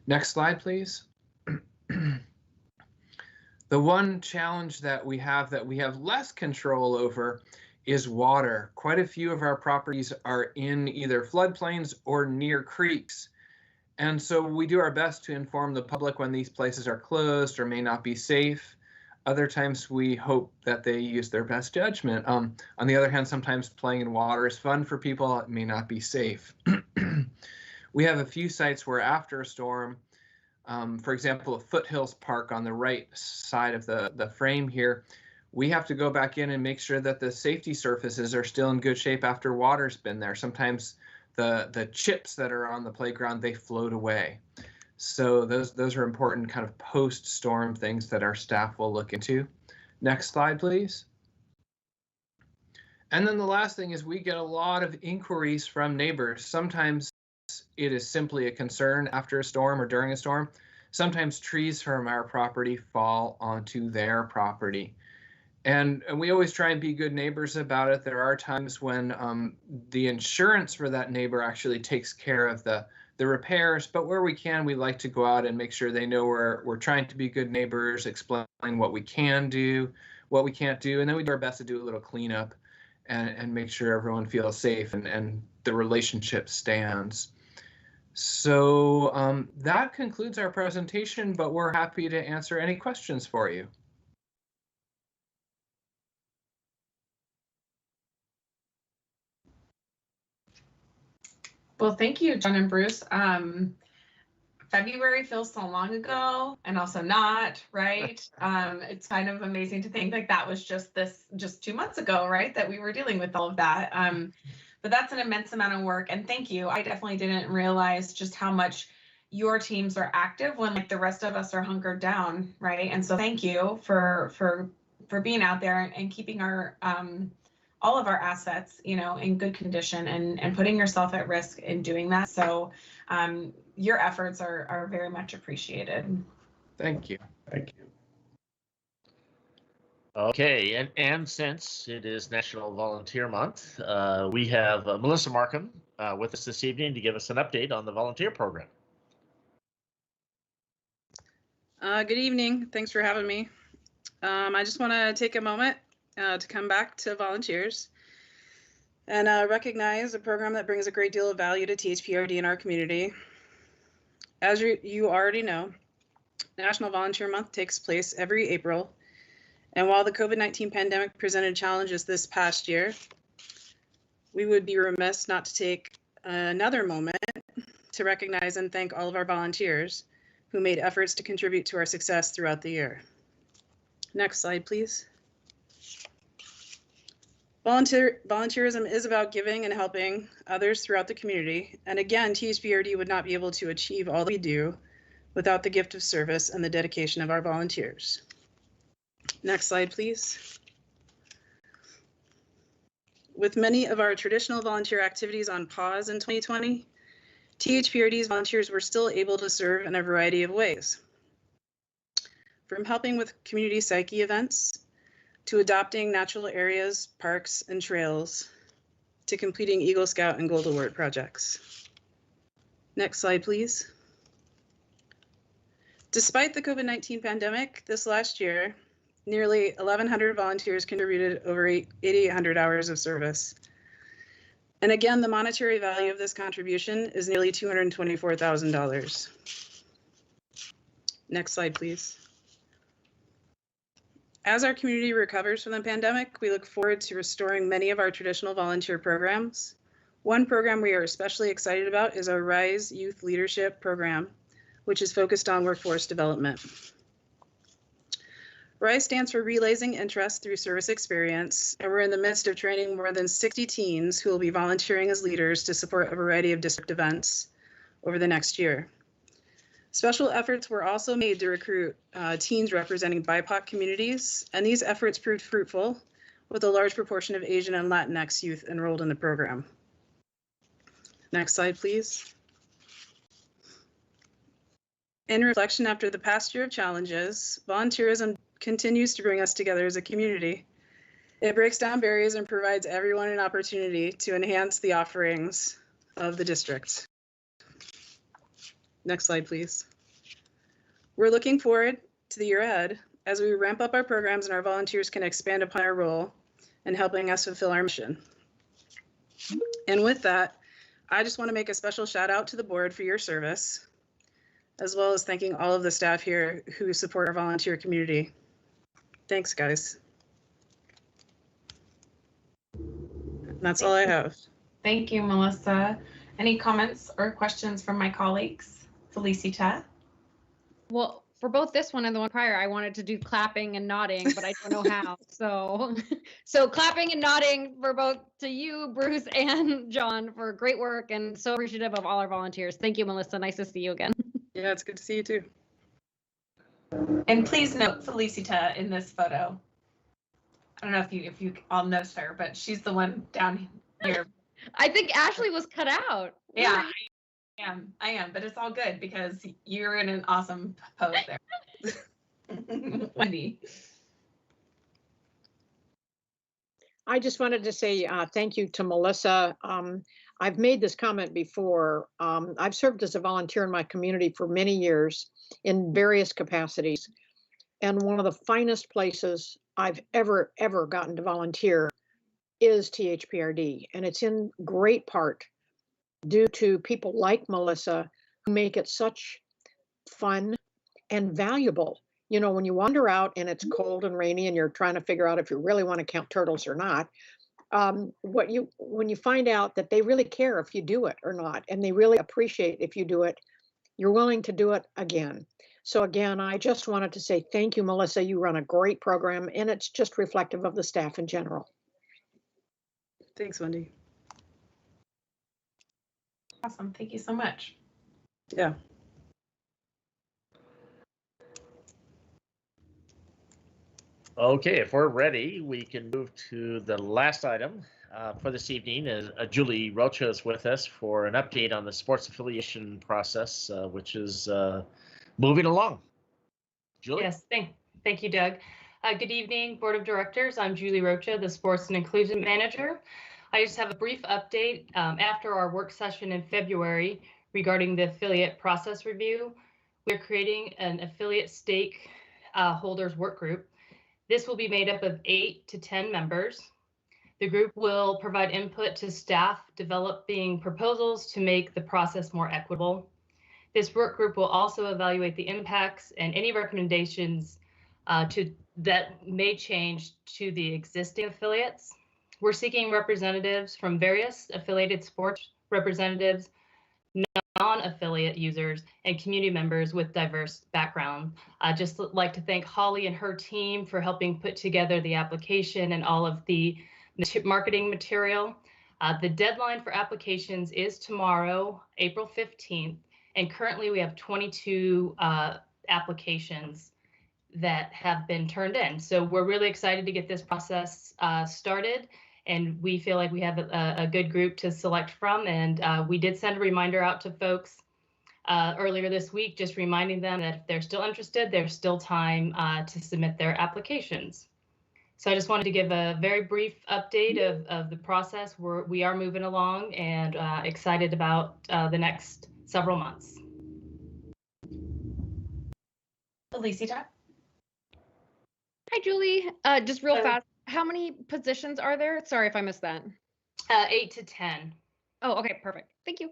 Next slide, please. The one challenge that we have less control over is water. Quite a few of our properties are in either floodplains or near creeks. And so we do our best to inform the public when these places are closed or may not be safe. Other times we hope that they use their best judgment. On the other hand, sometimes playing in water is fun for people. It may not be safe. We have a few sites where after a storm, for example, a Foothills Park on the right side of the frame here, we have to go back in and make sure that the safety surfaces are still in good shape after water's been there. Sometimes the chips that are on the playground, they float away. So those are important kind of post-storm things that our staff will look into. Next slide, please. And then the last thing is we get a lot of inquiries from neighbors. Sometimes it is simply a concern after a storm or during a storm. Sometimes trees from our property fall onto their property. And we always try and be good neighbors about it. There are times when the insurance for that neighbor actually takes care of the repairs, but where we can, we like to go out and make sure they know we're trying to be good neighbors, explain what we can do, what we can't do, and then we do our best to do a little cleanup and make sure everyone feels safe and the relationship stands. So that concludes our presentation, but we're happy to answer any questions for you. Well, thank you, John and Bruce. February feels so long ago and also not, right? It's kind of amazing to think like that was just 2 months ago, right? That we were dealing with all of that. But that's an immense amount of work. And thank you. I definitely didn't realize just how much your teams are active when like the rest of us are hunkered down, right? And so thank you for being out there and keeping our all of our assets, you know, in good condition and putting yourself at risk in doing that. So your efforts are very much appreciated. Thank you. Thank you. Okay, and since it is National Volunteer Month, we have Melissa Markham with us this evening to give us an update on the volunteer program. Good evening. Thanks for having me. I just want to take a moment to come back to volunteers and recognize a program that brings a great deal of value to THPRD in our community. As you already know, National Volunteer Month takes place every April. And while the COVID-19 pandemic presented challenges this past year, we would be remiss not to take another moment to recognize and thank all of our volunteers who made efforts to contribute to our success throughout the year. Next slide, please. Volunteerism is about giving and helping others throughout the community. And again, THPRD would not be able to achieve all that we do without the gift of service and the dedication of our volunteers. Next slide, please. With many of our traditional volunteer activities on pause in 2020, THPRD's volunteers were still able to serve in a variety of ways. From helping with community psyche events, to adopting natural areas, parks, and trails, to completing Eagle Scout and Gold Award projects. Next slide, please. Despite the COVID-19 pandemic, this last year, nearly 1,100 volunteers contributed over 8,800 hours of service. And again, the monetary value of this contribution is nearly $224,000. Next slide, please. As our community recovers from the pandemic, we look forward to restoring many of our traditional volunteer programs. One program we are especially excited about is our RISE Youth Leadership Program, which is focused on workforce development. RISE stands for Realizing Interest Through Service Experience, and we're in the midst of training more than 60 teens who will be volunteering as leaders to support a variety of district events over the next year. Special efforts were also made to recruit teens representing BIPOC communities, and these efforts proved fruitful with a large proportion of Asian and Latinx youth enrolled in the program. Next slide, please. In reflection after the past year of challenges, volunteerism continues to bring us together as a community. It breaks down barriers and provides everyone an opportunity to enhance the offerings of the district. Next slide, please. We're looking forward to the year ahead as we ramp up our programs and our volunteers can expand upon our role in helping us fulfill our mission. And with that, I just want to make a special shout out to the board for your service, as well as thanking all of the staff here who support our volunteer community. Thanks, guys. And that's all I have. Thank you, Melissa. Any comments or questions from my colleagues? Felicita? Well, for both this one and the one prior, I wanted to do clapping and nodding, but I don't know how. So clapping and nodding for both to you, Bruce and John, for great work, and so appreciative of all our volunteers. Thank you, Melissa. Nice to see you again. Yeah, it's good to see you too. And please note Felicita in this photo. I don't know if you all noticed her, but she's the one down here. I think Ashley was cut out. Yeah, I am, but it's all good because you're in an awesome pose there. Wendy. I just wanted to say thank you to Melissa. I've made this comment before. I've served as a volunteer in my community for many years in various capacities. And one of the finest places I've ever gotten to volunteer is THPRD. And it's in great part due to people like Melissa who make it such fun and valuable. You know, when you wander out and it's cold and rainy and you're trying to figure out if you really want to count turtles or not, when you find out that they really care if you do it or not, and they really appreciate if you do it, you're willing to do it again. So again, I just wanted to say thank you, Melissa. You run a great program, and it's just reflective of the staff in general. Thanks, Wendy. Awesome. Thank you so much. Yeah. Okay, if we're ready, we can move to the last item for this evening. Julie Rocha is with us for an update on the sports affiliation process, which is moving along. Julie? Yes, thank you, Doug. Good evening, Board of Directors. I'm Julie Rocha, the Sports and Inclusion Manager. I just have a brief update after our work session in February regarding the affiliate process review. We're creating an affiliate stake holders work group. This will be made up of 8 to 10 members. The group will provide input to staff developing proposals to make the process more equitable. This work group will also evaluate the impacts and any recommendations that may change to the existing affiliates. We're seeking representatives from various affiliated sports representatives, non-affiliate users, and community members with diverse background. I'd just like to thank Holly and her team for helping put together the application and all of the marketing material. The deadline for applications is tomorrow, April 15th, and currently we have 22 applications that have been turned in. So we're really excited to get this process started. And we feel like we have a good group to select from. And we did send a reminder out to folks earlier this week, just reminding them that if they're still interested, there's still time to submit their applications. So I just wanted to give a very brief update of the process. We are moving along and excited about the next several months. Felicita? Hi, Julie. Just real fast. How many positions are there? Sorry if I missed that. 8 to 10. Oh, okay, perfect. Thank you.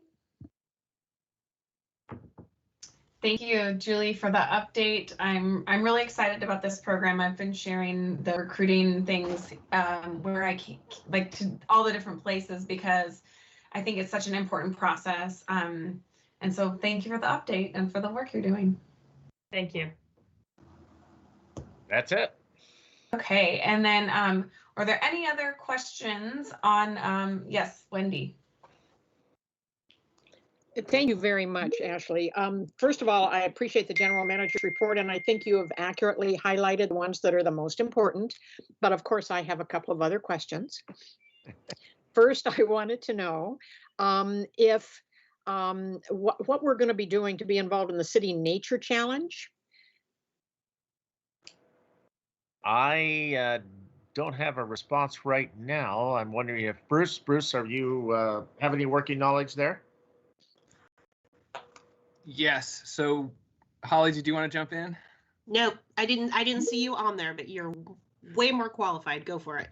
Thank you, Julie, for the update. I'm really excited about this program. I've been sharing the recruiting things where I can, like, to all the different places because I think it's such an important process. And so thank you for the update and for the work you're doing. Thank you. That's it. Okay, and then are there any other questions on, yes, Wendy? Thank you very much, Ashley. First of all, I appreciate the general manager's report, and I think you have accurately highlighted the ones that are the most important. But of course, I have a couple of other questions. First, I wanted to know if what we're going to be doing to be involved in the City Nature Challenge. I don't have a response right now. I'm wondering if Bruce, are you have any working knowledge there? Yes. So, Holly, did you want to jump in? Nope, I didn't see you on there, but you're way more qualified. Go for it.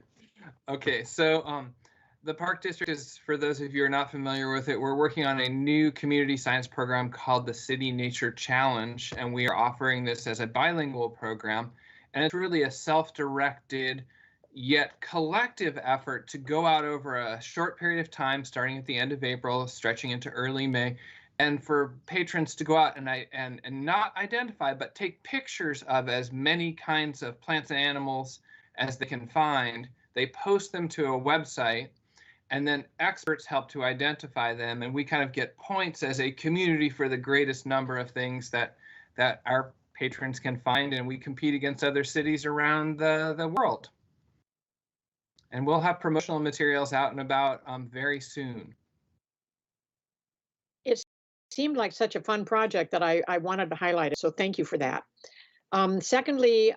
Okay, so the Park District is, for those of you who are not familiar with it, we're working on a new community science program called the City Nature Challenge, and we are offering this as a bilingual program. And it's really a self-directed yet collective effort to go out over a short period of time, starting at the end of April, stretching into early May, and for patrons to go out and not identify, but take pictures of as many kinds of plants and animals as they can find. They post them to a website, and then experts help to identify them, and we kind of get points as a community for the greatest number of things that our patrons can find, and we compete against other cities around the world. And we'll have promotional materials out and about very soon. It seemed like such a fun project that I wanted to highlight it, so thank you for that. Secondly,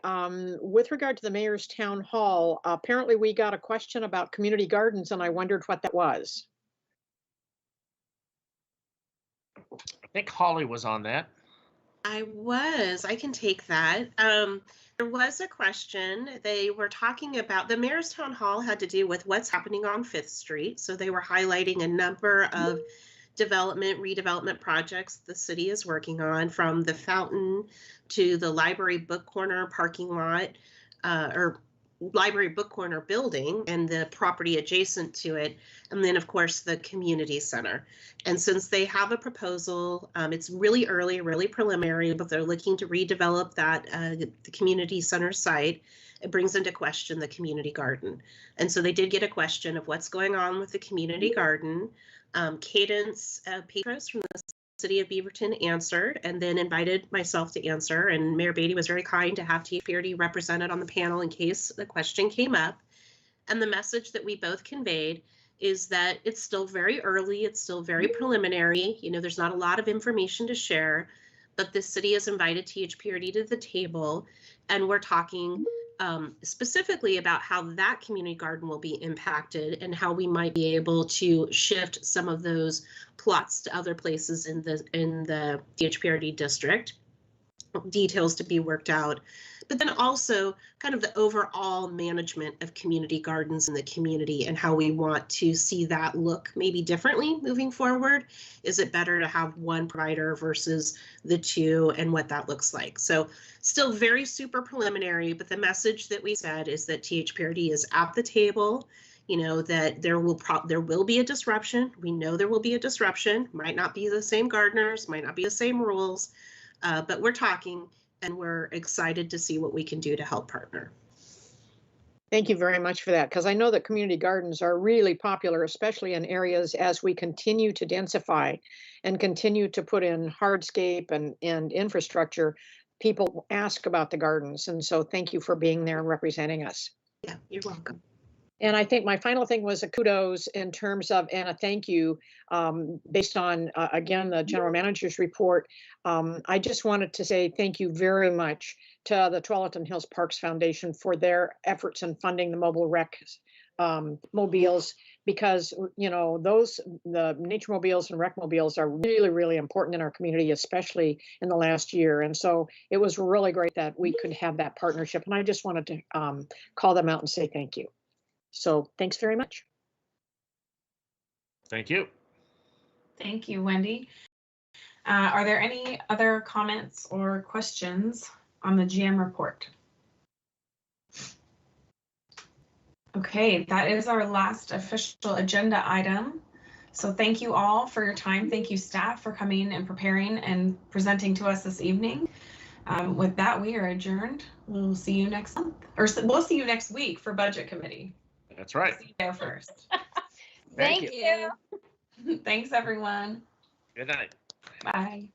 with regard to the mayor's town hall, apparently we got a question about community gardens, and I wondered what that was. I think Holly was on that. I can take that. There was a question. They were talking about the mayor's town hall had to do with what's happening on 5th Street. So they were highlighting a number of redevelopment projects the city is working on, from the fountain to the library book corner parking lot, or library book corner building and the property adjacent to it, and then of course the community center. And since they have a proposal, it's really early, really preliminary, but they're looking to redevelop that the community center site. It brings into question the community garden. And so they did get a question of what's going on with the community garden. Cadence Petros from the City of Beaverton answered, and then invited myself to answer, and Mayor Beatty was very kind to have THPRD represented on the panel in case the question came up. And the message that we both conveyed is that it's still very early, it's still very preliminary, there's not a lot of information to share, but the city has invited THPRD to the table, and we're talking specifically about how that community garden will be impacted and how we might be able to shift some of those plots to other places in the THPRD district. Details to be worked out, but then also kind of the overall management of community gardens in the community and how we want to see that look maybe differently moving forward. Is it better to have one provider versus the two, and what that looks like? So still very super preliminary, but the message that we said is that THPRD is at the table, that there will be a disruption. We know there will be a disruption, might not be the same gardeners, might not be the same rules, but we're talking, and we're excited to see what we can do to help partner. Thank you very much for that, because I know that community gardens are really popular, especially in areas as we continue to densify and continue to put in hardscape and infrastructure. People ask about the gardens, and so thank you for being there and representing us. Yeah, you're welcome. And I think my final thing was a kudos in terms of, and a thank you based on, again, the general manager's report. I just wanted to say thank you very much to the Tualatin Hills Parks Foundation for their efforts in funding the mobile rec mobiles, because, the nature mobiles and rec mobiles are really, really important in our community, especially in the last year. And so it was really great that we could have that partnership. And I just wanted to call them out and say thank you. So thanks very much. Thank you. Thank you, Wendy. Are there any other comments or questions on the GM report? Okay, that is our last official agenda item. So thank you all for your time. Thank you, staff, for coming and preparing and presenting to us this evening. With that, we are adjourned. We'll see you next month, or we'll see you next week for Budget Committee. That's right. See you there first. Thank you. Thanks, everyone. Good night. Bye.